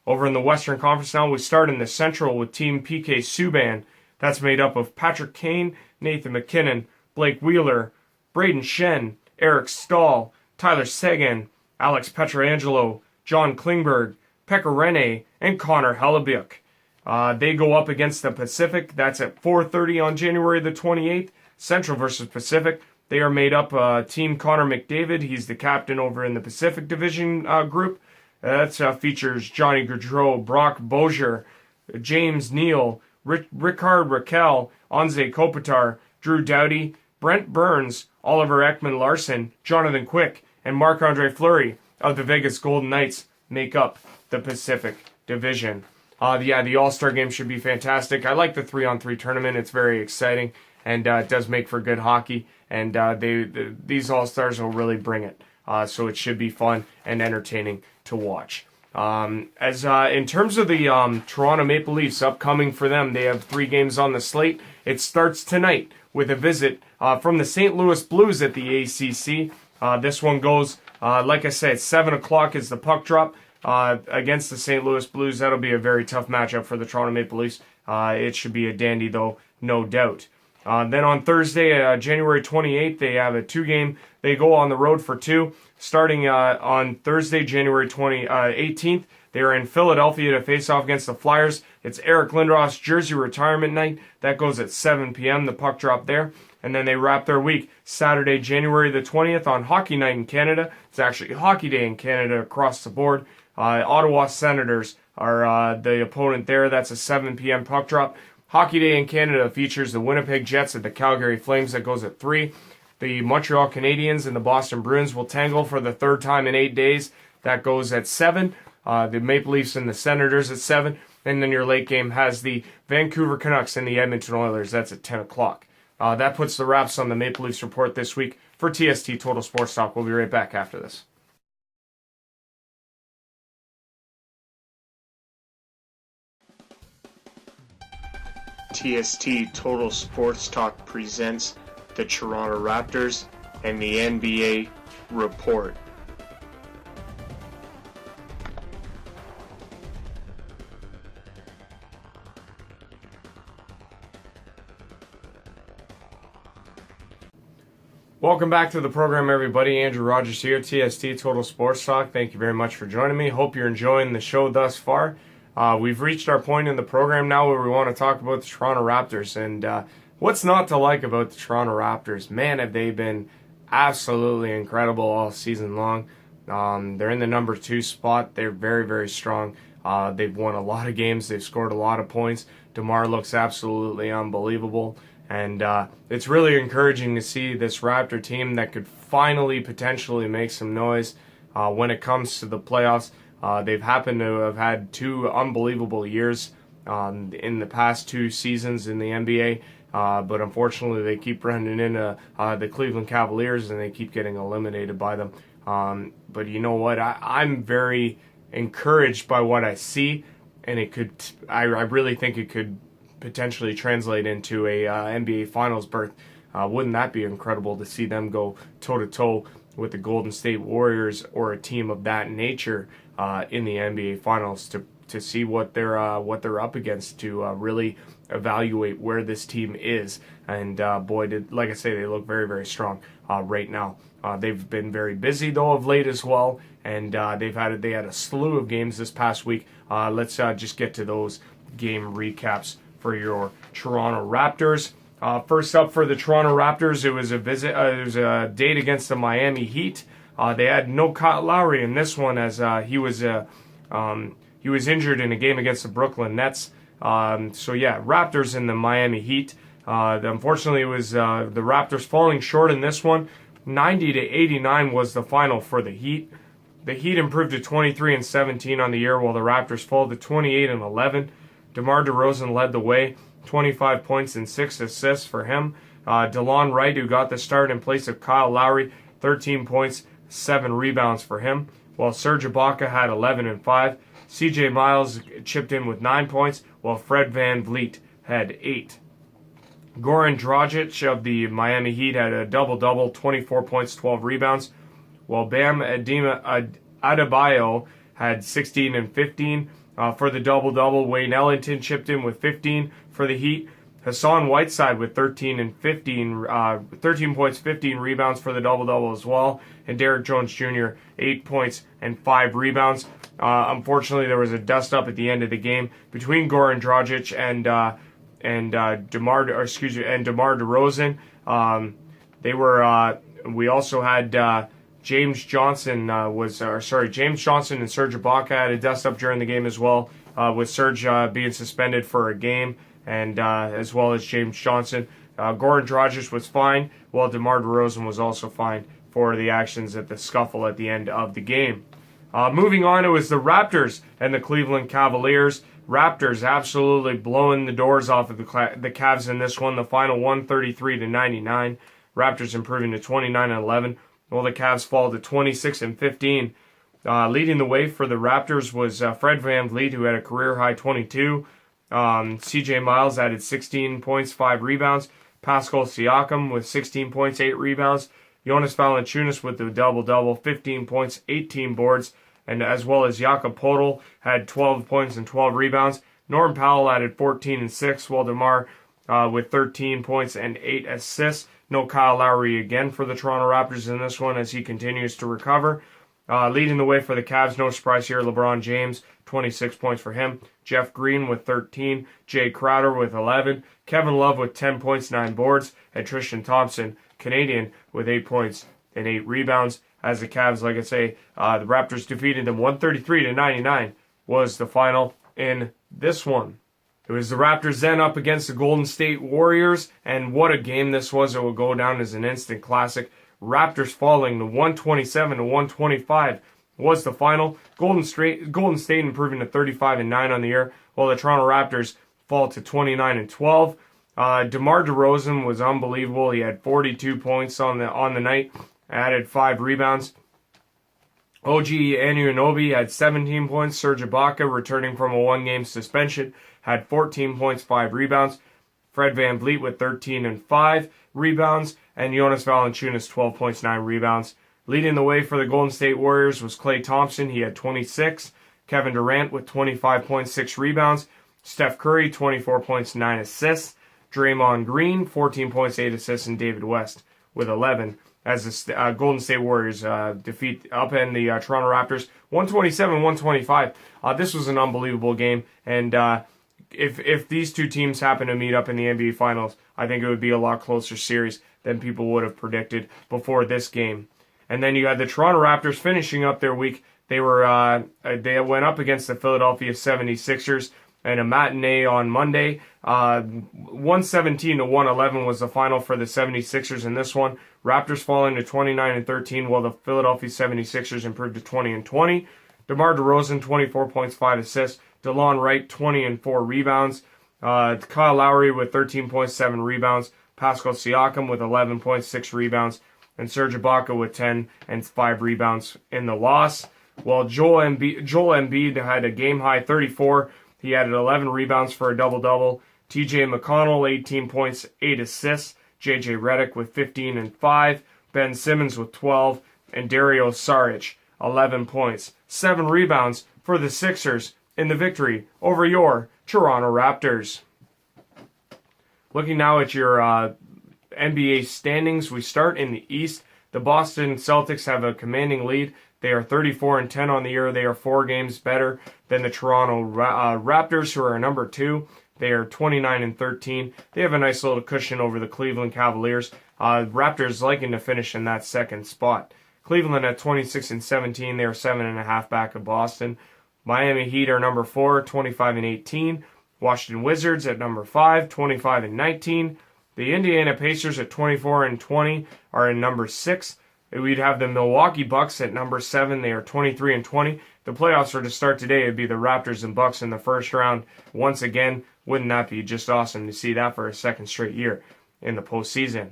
Over in the Western Conference now, we start in the Central with Team PK Subban. That's made up of Patrick Kane, Nathan McKinnon, Blake Wheeler, Braden Shen, Eric Stahl, Tyler Seguin, Alex Pietrangelo, John Klingberg, Pekka Rinne, and Connor Hellebuyck. They go up against the Pacific. That's at 4:30 on January the 28th. Central versus Pacific. They are made up Team Connor McDavid. He's the captain over in the Pacific Division group. That features Johnny Gaudreau, Brock Bozier, James Neal, Ricard Raquel, Anze Kopitar, Drew Doughty, Brent Burns, Oliver Ekman-Larsson, Jonathan Quick, and Marc-Andre Fleury of the Vegas Golden Knights make up the Pacific Division. The All-Star game should be fantastic. I like the 3-on-3 tournament. It's very exciting, and it does make for good hockey, and these All-Stars will really bring it. So it should be fun and entertaining to watch. In terms of the Toronto Maple Leafs, upcoming for them, they have 3 games on the slate. It starts tonight with a visit from the St. Louis Blues at the ACC. This one goes, like I said, 7 o'clock is the puck drop against the St. Louis Blues. That'll be a very tough matchup for the Toronto Maple Leafs. It should be a dandy, though, no doubt. Then on Thursday, January 28th, they have a 2-game. They go on the road for 2. Starting on Thursday, January 18th, they are in Philadelphia to face off against the Flyers. It's Eric Lindros' jersey retirement night. That goes at 7 p.m., the puck drop there. And then they wrap their week Saturday, January the 20th on Hockey Night in Canada. It's actually Hockey Day in Canada across the board. Ottawa Senators are the opponent there. That's a 7 p.m. puck drop. Hockey Day in Canada features the Winnipeg Jets at the Calgary Flames. That goes at 3. The Montreal Canadiens and the Boston Bruins will tangle for the 3rd time in 8 days. That goes at 7. The Maple Leafs and the Senators at 7. And then your late game has the Vancouver Canucks and the Edmonton Oilers. That's at 10 o'clock. That puts the wraps on the Maple Leafs report this week. For TST Total Sports Talk, we'll be right back after this. TST Total Sports Talk presents the Toronto Raptors and the NBA Report. Welcome back to the program, everybody. Andrew Rogers here, TST Total Sports Talk. Thank you very much for joining me. Hope you're enjoying the show thus far. We've reached our point in the program now where we want to talk about the Toronto Raptors. And what's not to like about the Toronto Raptors? Man, have they been absolutely incredible all season long. They're in the number 2 spot. They're very, very strong. They've won a lot of games. They've scored a lot of points. DeMar looks absolutely unbelievable. And it's really encouraging to see this Raptor team that could finally potentially make some noise when it comes to the playoffs. They've happened to have had 2 unbelievable years in the past 2 seasons in the NBA, but unfortunately they keep running into the Cleveland Cavaliers and they keep getting eliminated by them. But you know what? I'm very encouraged by what I see, and I really think it could potentially translate into a NBA Finals berth. Wouldn't that be incredible to see them go toe-to-toe with the Golden State Warriors or a team of that nature in the NBA Finals to see what they're up against, to really evaluate where this team is. And boy, like I say, they look very, very strong right now. They've been very busy though of late as well, and they had a slew of games this past week. Let's just get to those game recaps for your Toronto Raptors. First up for the Toronto Raptors, it was a date against the Miami Heat. They had no Kyle Lowry in this one, as he was injured in a game against the Brooklyn Nets. Raptors and the Miami Heat. Unfortunately, it was the Raptors falling short in this one. 90-89 was the final for the Heat. The Heat improved to 23-17 on the year, while the Raptors fell to 28-11. DeMar DeRozan led the way, 25 points and 6 assists for him. DeLon Wright, who got the start in place of Kyle Lowry, 13 points, 7 rebounds for him, while Serge Ibaka had 11 and 5. CJ Miles chipped in with 9 points, while Fred VanVleet had 8. Goran Dragic of the Miami Heat had a double-double, 24 points, 12 rebounds, while Bam Adebayo had 16 and 15. For the double-double, Wayne Ellington chipped in with 15 for the Heat. Hassan Whiteside with 13 points, 15 rebounds for the double-double as well. And Derrick Jones Jr., 8 points and 5 rebounds. Unfortunately, there was a dust-up at the end of the game between Goran Dragic and DeMar DeRozan. We also had James Johnson James Johnson and Serge Ibaka had a dust-up during the game as well, with Serge being suspended for a game, and as well as James Johnson. Goran Dragic was fine, while DeMar DeRozan was also fine for the actions at the scuffle at the end of the game. Moving on, it was the Raptors and the Cleveland Cavaliers. Raptors absolutely blowing the doors off of the Cavs in this one. The final 133-99. Raptors improving to 29-11, while the Cavs fall to 26-15. Leading the way for the Raptors was Fred VanVleet, who had a career-high 22. CJ Miles added 16 points, 5 rebounds. Pascal Siakam with 16 points, 8 rebounds. Jonas Valanciunas with the double-double, 15 points, 18 boards, and as well as Jakob Poeltl had 12 points and 12 rebounds. Norm Powell added 14 and 6, while DeMar with 13 points and 8 assists. No Kyle Lowry again for the Toronto Raptors in this one as he continues to recover. Leading the way for the Cavs, no surprise here, LeBron James, 26 points for him. Jeff Green with 13. Jay Crowder with 11. Kevin Love with 10 points, 9 boards. And Tristan Thompson, Canadian, with 8 points and 8 rebounds. As the Cavs, like I say, the Raptors defeated them 133-99 was the final in this one. It was the Raptors then up against the Golden State Warriors, and what a game this was. It will go down as an instant classic. Raptors falling to 127-125 was the final. Golden State improving to 35-9 on the year, while the Toronto Raptors fall to 29-12. DeMar DeRozan was unbelievable. He had 42 points on the night, added 5 rebounds. OG Anunoby had 17 points. Serge Ibaka, returning from a 1-game suspension, had 14 points, 5 rebounds. Fred VanVleet with 13 and 5 rebounds, and Jonas Valanciunas 12 points, 9 rebounds. Leading the way for the Golden State Warriors was Klay Thompson. He had 26. Kevin Durant with 25 points, 6 rebounds. Steph Curry, 24 points, 9 assists. Draymond Green, 14 points, 8 assists, and David West with 11. As the Golden State Warriors upend the Toronto Raptors 127-125. This was an unbelievable game, and if these two teams happen to meet up in the NBA Finals, I think it would be a lot closer series than people would have predicted before this game. And then you had the Toronto Raptors finishing up their week. They went up against the Philadelphia 76ers in a matinee on Monday. 117-111 was the final for the 76ers in this one. Raptors falling to 29-13, while the Philadelphia 76ers improved to 20-20. DeMar DeRozan, 24 points, 5 assists. DeLon Wright, 20 and 4 rebounds. Kyle Lowry with 13 points, 7 rebounds. Pascal Siakam with 11 points, 6 rebounds. And Serge Ibaka with 10 and 5 rebounds in the loss. While Joel Embiid had a game-high 34. He added 11 rebounds for a double-double. TJ McConnell, 18 points, 8 assists. JJ Redick with 15 and 5. Ben Simmons with 12. And Dario Saric, 11 points, 7 rebounds for the Sixers in the victory over your Toronto Raptors. Looking now at your NBA standings, we start in the East. The Boston Celtics have a commanding lead. They are 34-10 on the year. They are 4 games better than the Toronto Raptors, who are number 2. They are 29-13. They have a nice little cushion over the Cleveland Cavaliers. Raptors liking to finish in that second spot. Cleveland at 26-17. They are 7.5 back of Boston. Miami Heat are number 4, 25-18. Washington Wizards at number 5, 25-19. The Indiana Pacers at 24-20 are in number 6. We'd have the Milwaukee Bucks at number 7. They are 23-20. The playoffs are to start today. It'd be the Raptors and Bucks in the first round. Once again, wouldn't that be just awesome to see that for a second straight year in the postseason?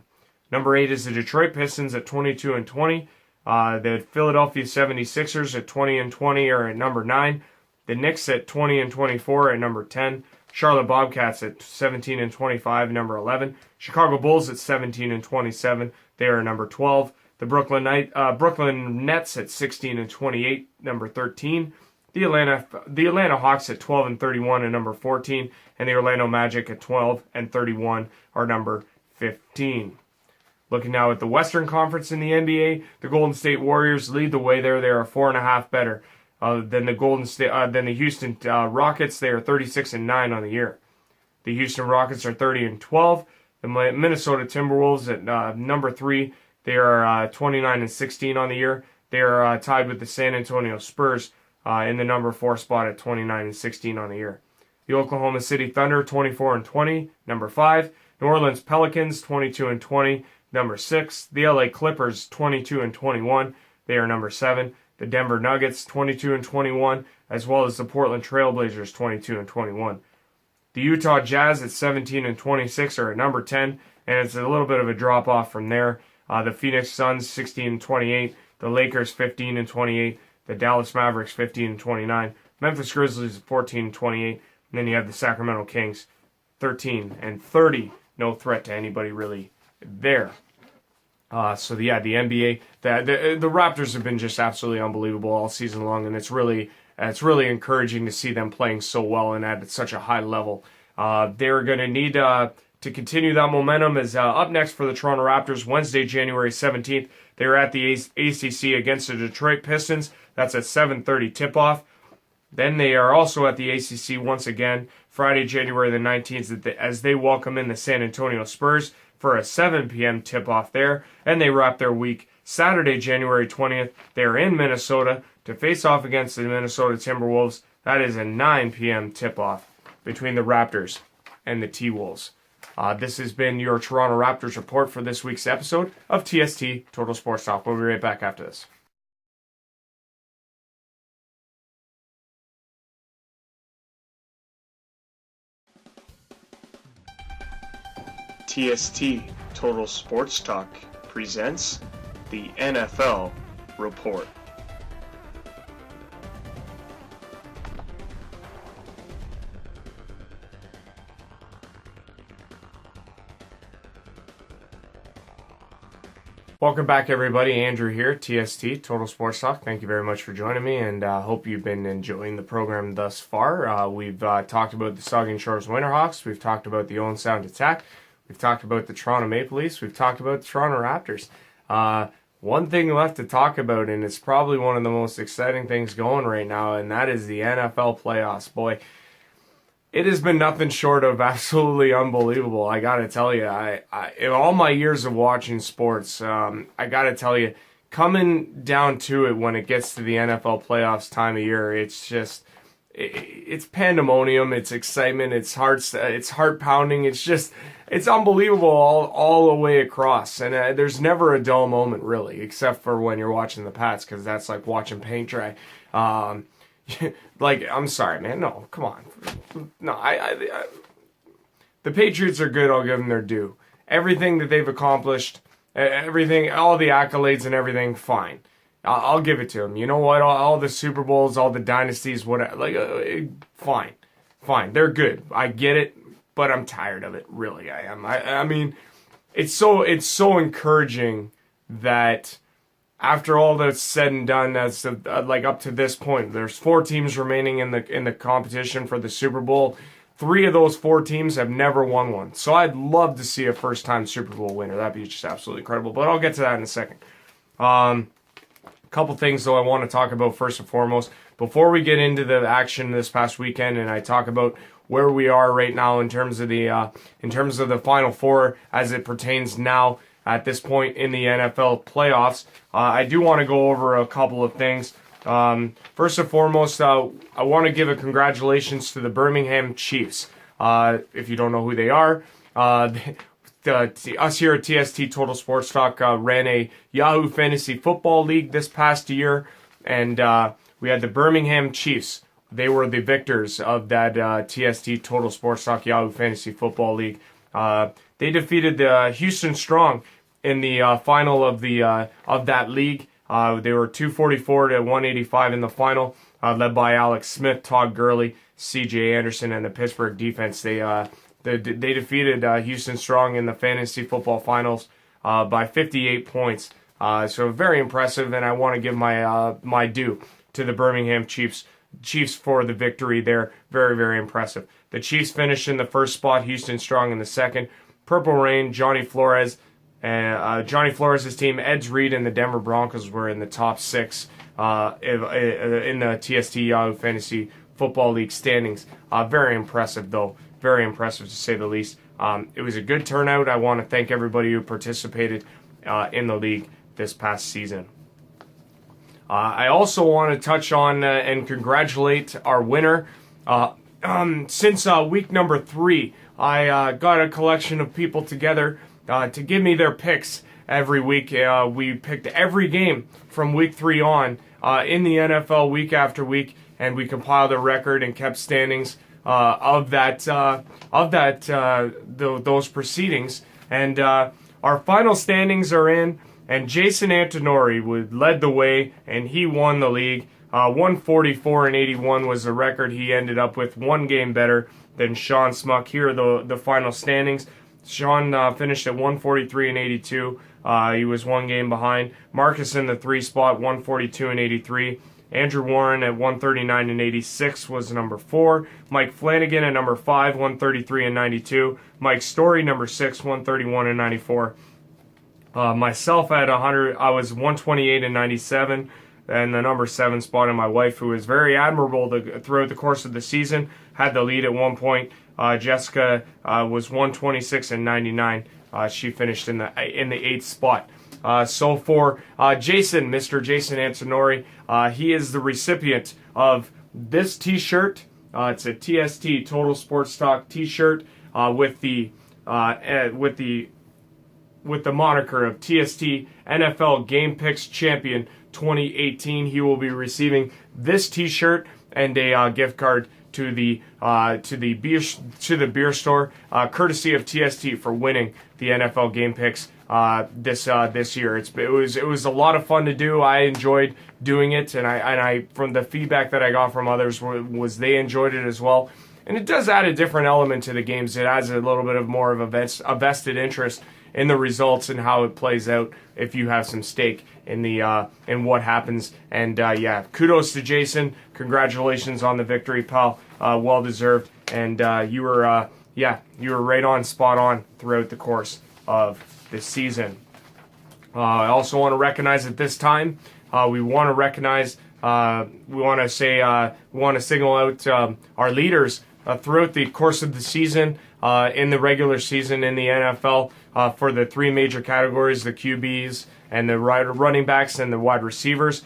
Number 8 is the Detroit Pistons at 22-20. The Philadelphia 76ers at 20-20 are at number 9. The Knicks at 20-24 at number 10. Charlotte Bobcats at 17-25, number 11. Chicago Bulls at 17-27. They are number 12. The Brooklyn Nets at 16-28, number 13. The Atlanta Hawks at 12-31 and number 14, and the Orlando Magic at 12-31 are number 15. Looking now at the Western Conference in the NBA, the Golden State Warriors lead the way there. They are 4.5 better than the Houston Rockets. They are 36-9 on the year. The Houston Rockets are 30-12. The Minnesota Timberwolves at number 3. They are 29-16 on the year. They are tied with the San Antonio Spurs in the number 4 spot at 29-16 on the year. The Oklahoma City Thunder 24-20, number 5. New Orleans Pelicans 22-20, number 6. The LA Clippers 22-21, they are number 7. The Denver Nuggets 22-21, as well as the Portland Trailblazers 22-21. The Utah Jazz at 17-26 are at number 10, and it's a little bit of a drop off from there. The Phoenix Suns 16-28, the Lakers 15-28, the Dallas Mavericks 15-29, Memphis Grizzlies 14-28, and then you have the Sacramento Kings 13-30. No threat to anybody really there. The NBA, the Raptors have been just absolutely unbelievable all season long, and it's really encouraging to see them playing so well and at such a high level. They're going to need to continue that momentum. As up next for the Toronto Raptors, Wednesday, January 17th, they're at the ACC against the Detroit Pistons. That's at 7:30 tip-off. Then they are also at the ACC once again, Friday, January the 19th, as they welcome in the San Antonio Spurs for a 7 p.m. tip-off there. And they wrap their week Saturday, January 20th. They are in Minnesota to face off against the Minnesota Timberwolves. That is a 9 p.m. tip-off between the Raptors and the T-Wolves. This has been your Toronto Raptors report for this week's episode of TST Total Sports Talk. We'll be right back after this. TST Total Sports Talk presents the NFL Report. Welcome back, everybody. Andrew here, TST Total Sports Talk. Thank you very much for joining me, and hope you've been enjoying the program thus far. We've talked about the Saugeen Shores Winterhawks. We've talked about the Owen Sound Attack. We've talked about the Toronto Maple Leafs. We've talked about the Toronto Raptors. One thing left to talk about, and it's probably one of the most exciting things going right now, and that is the NFL playoffs. Boy, it has been nothing short of absolutely unbelievable. I got to tell you, I in all my years of watching sports, I got to tell you, coming down to it when it gets to the NFL playoffs time of year, it's just, it's pandemonium, it's excitement, it's heart pounding, it's unbelievable all the way across. And there's never a dull moment really, except for when you're watching the Pats, because that's like watching paint dry. Like, I'm sorry, man. No, come on. No, the Patriots are good. I'll give them their due. Everything that they've accomplished, everything, all the accolades and everything, fine. I'll give it to them. You know what? All the Super Bowls, all the dynasties, whatever. Fine. They're good. I get it, but I'm tired of it. Really, I am. I mean, it's so encouraging that after all that's said and done, that's like up to this point, there's 4 teams remaining in the competition for the Super Bowl. 3 of those 4 teams have never won one. So I'd love to see a first-time Super Bowl winner. That'd be just absolutely incredible. But I'll get to that in a second. A couple things, though, I want to talk about first and foremost. Before we get into the action this past weekend and I talk about where we are right now in terms of the Final Four as it pertains now at this point in the NFL playoffs, I do want to go over a couple of things. First and foremost, I want to give a congratulations to the Birmingham Chiefs. If you don't know who they are, us here at TST Total Sports Talk ran a Yahoo Fantasy Football League this past year, and we had the Birmingham Chiefs. They were the victors of that TST Total Sports Talk Yahoo Fantasy Football League. They defeated the Houston Strong in the final of that league. They were 244 to 185 in the final, led by Alex Smith, Todd Gurley, C.J. Anderson, and the Pittsburgh defense. They defeated Houston Strong in the fantasy football finals by 58 points. So very impressive, and I want to give my due to the Birmingham Chiefs for the victory there. Very, very impressive. The Chiefs finished in the first spot, Houston Strong in the second. Purple Rain, Johnny Flores, Flores' team, Eds Reed, and the Denver Broncos were in the top 6 in the TST Yahoo Fantasy Football League standings. Very impressive, though. Very impressive, to say the least. It was a good turnout. I want to thank everybody who participated in the league this past season. I also want to touch on and congratulate our winner. Since week number 3, I got a collection of people together to give me their picks every week. We picked every game from week 3 on in the NFL week after week, and we compiled a record and kept standings of those proceedings. And our final standings are in, and Jason Antonori led the way, and he won the league. 144-81 was the record he ended up with, one game better than Sean Smuck. Here are the final standings. Sean finished at 143-82. He was one game behind. Marcus in the 3 spot, 142-83. Andrew Warren at 139-86 was number 4. Mike Flanagan at number 5, 133-92. Mike Story, number 6, 131-94. Myself at 100, I was 128-97. And the number 7 spot, and my wife, who was very admirable throughout the course of the season, had the lead at one point. Jessica was 126-99. She finished in the 8th spot. So for Jason, Mr. Jason Antonori, he is the recipient of this T-shirt. It's a TST Total Sports Talk T-shirt with the moniker of TST NFL Game Picks Champion 2018. He will be receiving this T-shirt and a gift card to the beer store, courtesy of TST, for winning the NFL Game Picks this year. It was a lot of fun to do. I enjoyed doing it, and I from the feedback that I got from others was they enjoyed it as well. And it does add a different element to the games. It adds a little bit of more of a vested interest in the results and how it plays out if you have some stake in what happens. And kudos to Jason. Congratulations on the victory, pal. Well deserved. And you were right on, spot on throughout the course of this season. I also want to recognize at this time. We want to signal out our leaders throughout the course of the season, in the regular season in the NFL, for the 3 major categories: the QBs and the running backs and the wide receivers.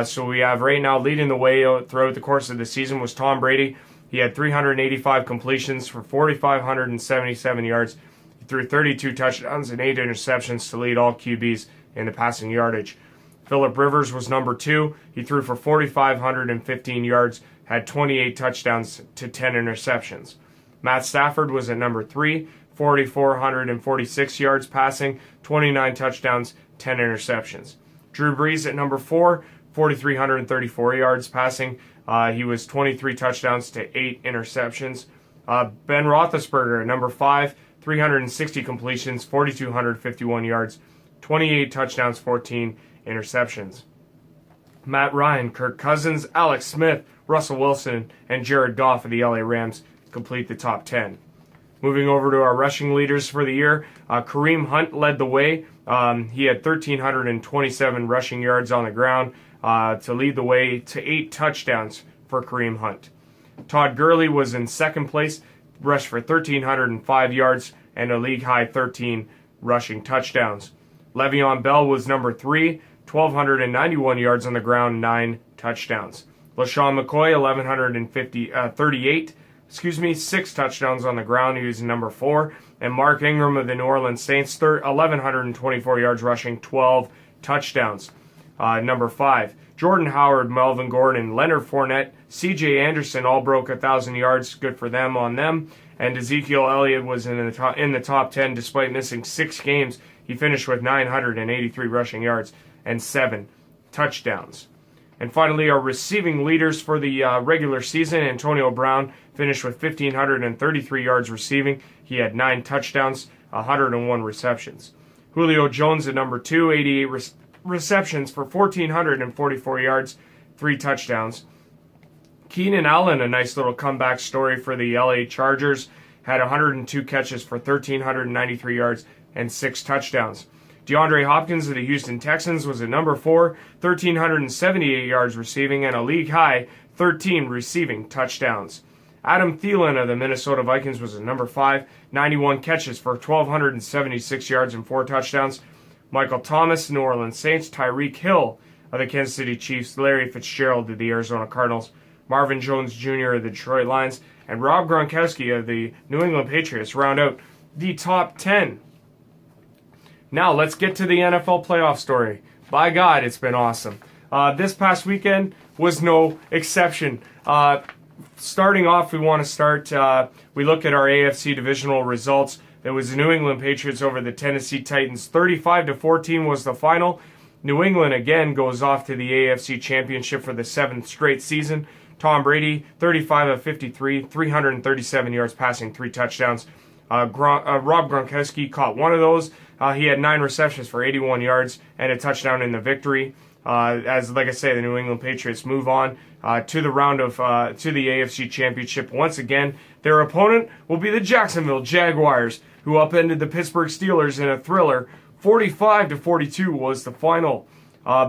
So we have right now leading the way throughout the course of the season was Tom Brady. He had 385 completions for 4,577 yards. He threw 32 touchdowns and 8 interceptions to lead all QBs in the passing yardage. Phillip Rivers was number 2. He threw for 4,515 yards, had 28 touchdowns to 10 interceptions. Matt Stafford was at number 3, 4,446 yards passing, 29 touchdowns, 10 interceptions. Drew Brees at number 4, 4,334 yards passing. He was 23 touchdowns to 8 interceptions. Ben Roethlisberger at number 5, 360 completions, 4,251 yards, 28 touchdowns, 14 interceptions. Matt Ryan, Kirk Cousins, Alex Smith, Russell Wilson, and Jared Goff of the LA Rams complete the top 10. Moving over to our rushing leaders for the year, Kareem Hunt led the way. He had 1,327 rushing yards on the ground to lead the way to 8 touchdowns for Kareem Hunt. Todd Gurley was in second place, rushed for 1,305 yards and a league-high 13 rushing touchdowns. Le'Veon Bell was number 3, 1,291 yards on the ground, 9 touchdowns. LaShawn McCoy, 6 touchdowns on the ground. He was number 4. And Mark Ingram of the New Orleans Saints, 1,124 yards rushing, 12 touchdowns. Number 5. Jordan Howard, Melvin Gordon, Leonard Fournette, C.J. Anderson all broke 1,000 yards. Good for them on them. And Ezekiel Elliott was in the top 10 despite missing 6 games. He finished with 983 rushing yards and 7 touchdowns. And finally, our receiving leaders for the regular season, Antonio Brown finished with 1,533 yards receiving. He had 9 touchdowns, 101 receptions. Julio Jones at number 2, 88 receptions for 1,444 yards, 3 touchdowns. Keenan Allen, a nice little comeback story for the LA Chargers, had 102 catches for 1,393 yards and 6 touchdowns. DeAndre Hopkins of the Houston Texans was at number 4, 1,378 yards receiving and a league-high 13 receiving touchdowns. Adam Thielen of the Minnesota Vikings was at number 5, 91 catches for 1,276 yards and 4 touchdowns. Michael Thomas, New Orleans Saints, Tyreek Hill of the Kansas City Chiefs, Larry Fitzgerald of the Arizona Cardinals, Marvin Jones Jr. of the Detroit Lions, and Rob Gronkowski of the New England Patriots round out the top 10. Now let's get to the NFL playoff story. By God, it's been awesome. This past weekend was no exception. Starting off, we look at our AFC divisional results. There was the New England Patriots over the Tennessee Titans. 35-14 was the final. New England again goes off to the AFC Championship for the 7th straight season. Tom Brady, 35 of 53, 337 yards passing, 3 touchdowns. Rob Gronkowski caught one of those. He had 9 receptions for 81 yards and a touchdown in the victory. Like I say, the New England Patriots move on to the round of to the AFC Championship once again. Their opponent will be the Jacksonville Jaguars, who upended the Pittsburgh Steelers in a thriller. 45-42 was the final.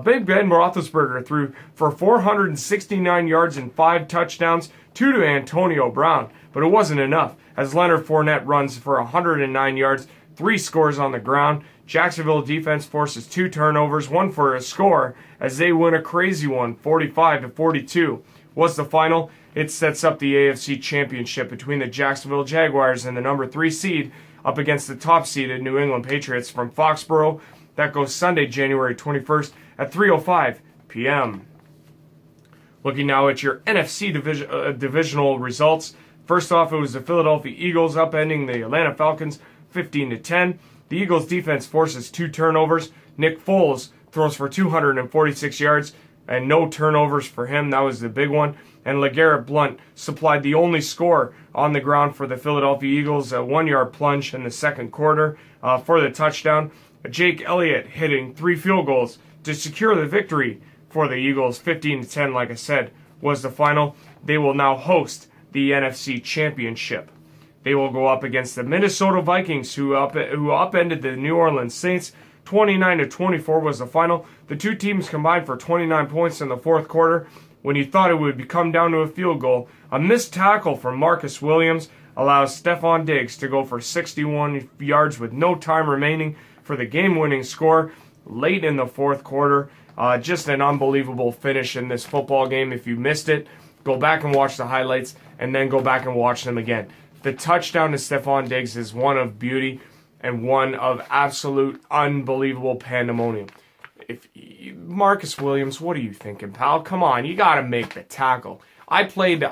Big Ben Roethlisberger threw for 469 yards and 5 touchdowns, 2 to Antonio Brown, but it wasn't enough, as Leonard Fournette runs for 109 yards, 3 scores on the ground. Jacksonville defense forces 2 turnovers, 1 for a score, as they win a crazy one. 45-42 was the final. It sets up the AFC Championship between the Jacksonville Jaguars and the number 3 seed up against the top seeded New England Patriots from Foxborough. That goes Sunday, January 21st at 3:05 p.m. Looking now at your NFC divisional results. First off, it was the Philadelphia Eagles upending the Atlanta Falcons 15-10. The Eagles defense forces 2 turnovers. Nick Foles throws for 246 yards and no turnovers for him. That was the big one. And LeGarrette Blount supplied the only score on the ground for the Philadelphia Eagles, a 1-yard plunge in the second quarter for the touchdown. Jake Elliott hitting 3 field goals to secure the victory for the Eagles. 15-10, like I said, was the final. They will now host the NFC Championship. They will go up against the Minnesota Vikings, who upended the New Orleans Saints. 29-24 was the final. The 2 teams combined for 29 points in the fourth quarter. When you thought it would come down to a field goal, a missed tackle from Marcus Williams allows Stephon Diggs to go for 61 yards with no time remaining for the game-winning score late in the fourth quarter. Just an unbelievable finish in this football game. If you missed it, go back and watch the highlights, and then go back and watch them again. The touchdown to Stephon Diggs is one of beauty and one of absolute unbelievable pandemonium. Marcus Williams, what are you thinking, pal? Come on, you got to make the tackle. I played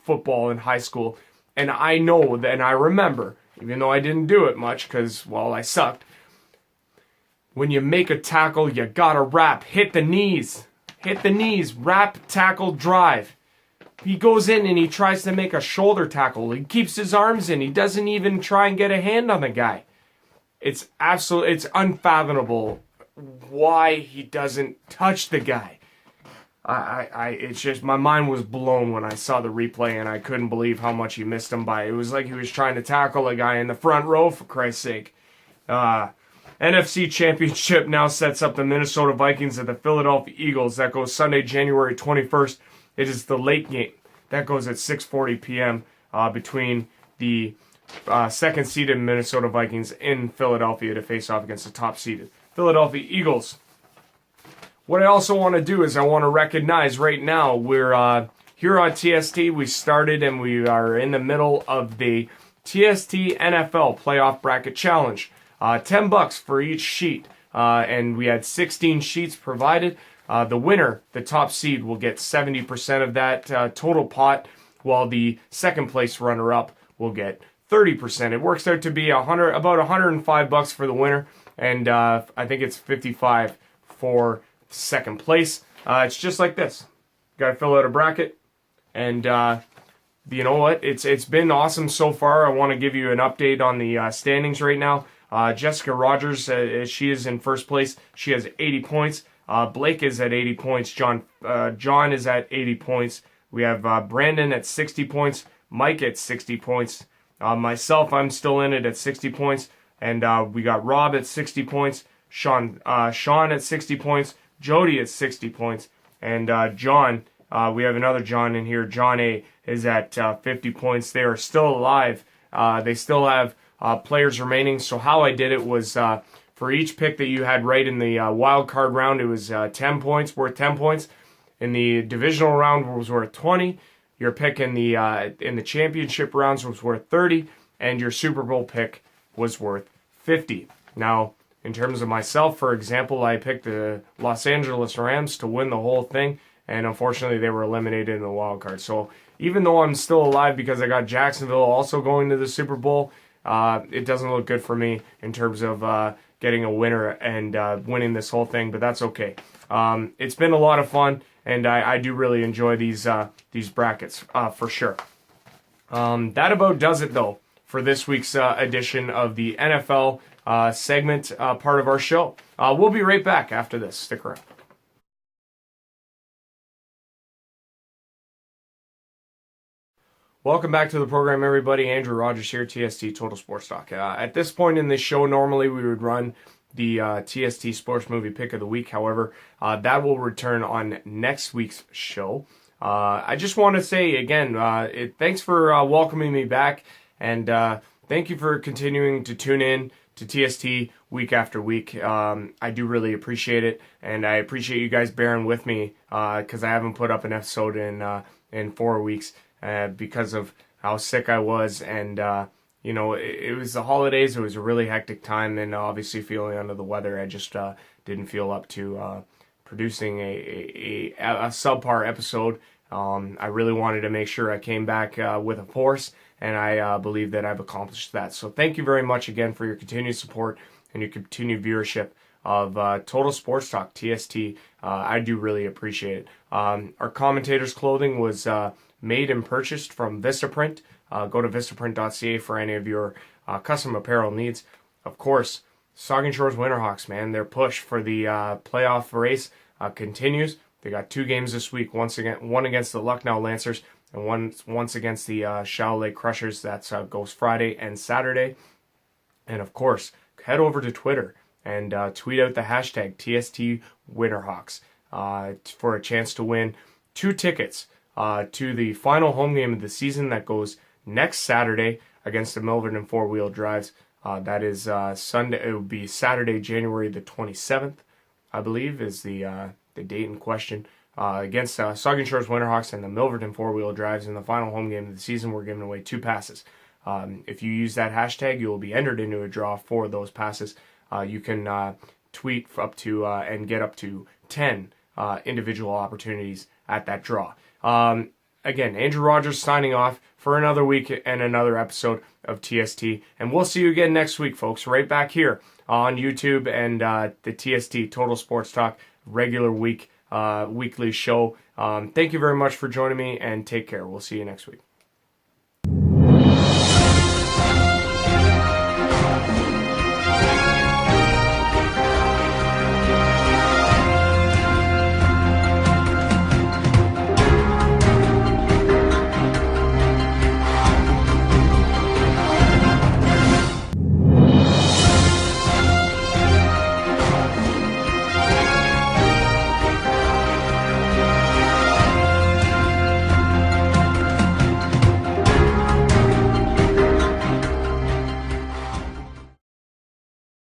football in high school, and I know that, and I remember, even though I didn't do it much because, well, I sucked. When you make a tackle, you got to wrap. Hit the knees, wrap, tackle, drive. He goes in and he tries to make a shoulder tackle. He keeps his arms in. He doesn't even try and get a hand on the guy. It's unfathomable why he doesn't touch the guy. it's just, my mind was blown when I saw the replay, and I couldn't believe how much he missed him by. It was like he was trying to tackle a guy in the front row, for Christ's sake. NFC Championship now sets up the Minnesota Vikings and the Philadelphia Eagles. That goes Sunday, January 21st. It is the late game. That goes at 6:40 p.m. Between the second-seeded Minnesota Vikings in Philadelphia to face off against the top-seeded Philadelphia Eagles. What I also want to do is I want to recognize right now we're here on TST. We started and we are in the middle of the TST NFL Playoff Bracket Challenge. $10 for each sheet, and we had 16 sheets provided. The winner, the top seed, will get 70% of that total pot, while the second place runner-up will get 30%. It works out to be about $105 for the winner, and I think it's $55 for second place. It's just like this. Got to fill out a bracket, and you know what? It's been awesome so far. I want to give you an update on the standings right now. Jessica Rogers, she is in first place. She has 80 points. Blake is at 80 points. John is at 80 points. We have Brandon at 60 points. Mike at 60 points. Myself, I'm still in it at 60 points. And we got Rob at 60 points. Sean at 60 points. Jody at 60 points. And John, we have another John in here. John A is at 50 points. They are still alive. They still have players remaining. So how I did it was for each pick that you had right in the wild card round, it was 10 points, worth 10 points. In the divisional round was worth 20. Your pick in the championship rounds was worth 30, and your Super Bowl pick was worth 50. Now, in terms of myself, for example, I picked the Los Angeles Rams to win the whole thing, and unfortunately they were eliminated in the wild card. So even though I'm still alive because I got Jacksonville also going to the Super Bowl, it doesn't look good for me in terms of getting a winner and winning this whole thing, but that's okay. It's been a lot of fun, and I do really enjoy these brackets for sure. That about does it, though, for this week's edition of the NFL segment part of our show. We'll be right back after this. Stick around. Welcome back to the program, everybody. Andrew Rogers here, TST Total Sports Talk. At this point in the show, normally we would run the TST Sports Movie Pick of the Week. However, that will return on next week's show. I just want to say again, thanks for welcoming me back, and thank you for continuing to tune in to TST week after week. I do really appreciate it, and I appreciate you guys bearing with me because I haven't put up an episode in 4 weeks. Because of how sick I was, and it was the holidays. It was a really hectic time, and obviously feeling under the weather. I just didn't feel up to producing a subpar episode. I really wanted to make sure I came back with a force, and I believe that I've accomplished that. So thank you very much again for your continued support and your continued viewership of Total Sports Talk, TST. I do really appreciate it. Our commentators' clothing was made and purchased from Vistaprint. Go to vistaprint.ca for any of your custom apparel needs. Of course, Saugeen Shores Winterhawks, man, their push for the playoff race continues. They got 2 games this week. One against the Lucknow Lancers and once against the Chalet Crushers. That goes Friday and Saturday. And of course, head over to Twitter and tweet out the hashtag TST Winterhawks for a chance to win 2 tickets to the final home game of the season that goes next Saturday against the Milverton and Four Wheel Drives. That is Sunday. It will be Saturday, January the 27th, I believe, is the date in question. Against Saugeen Shores Winterhawks and the Milverton Four Wheel Drives in the final home game of the season. We're giving away 2 passes. If you use that hashtag, you will be entered into a draw for those passes. You can tweet up to and get up to 10 individual opportunities at that draw. Again, Andrew Rogers signing off for another week and another episode of TST. And we'll see you again next week, folks, right back here on YouTube and the TST Total Sports Talk regular weekly show. Thank you very much for joining me, and take care. We'll see you next week.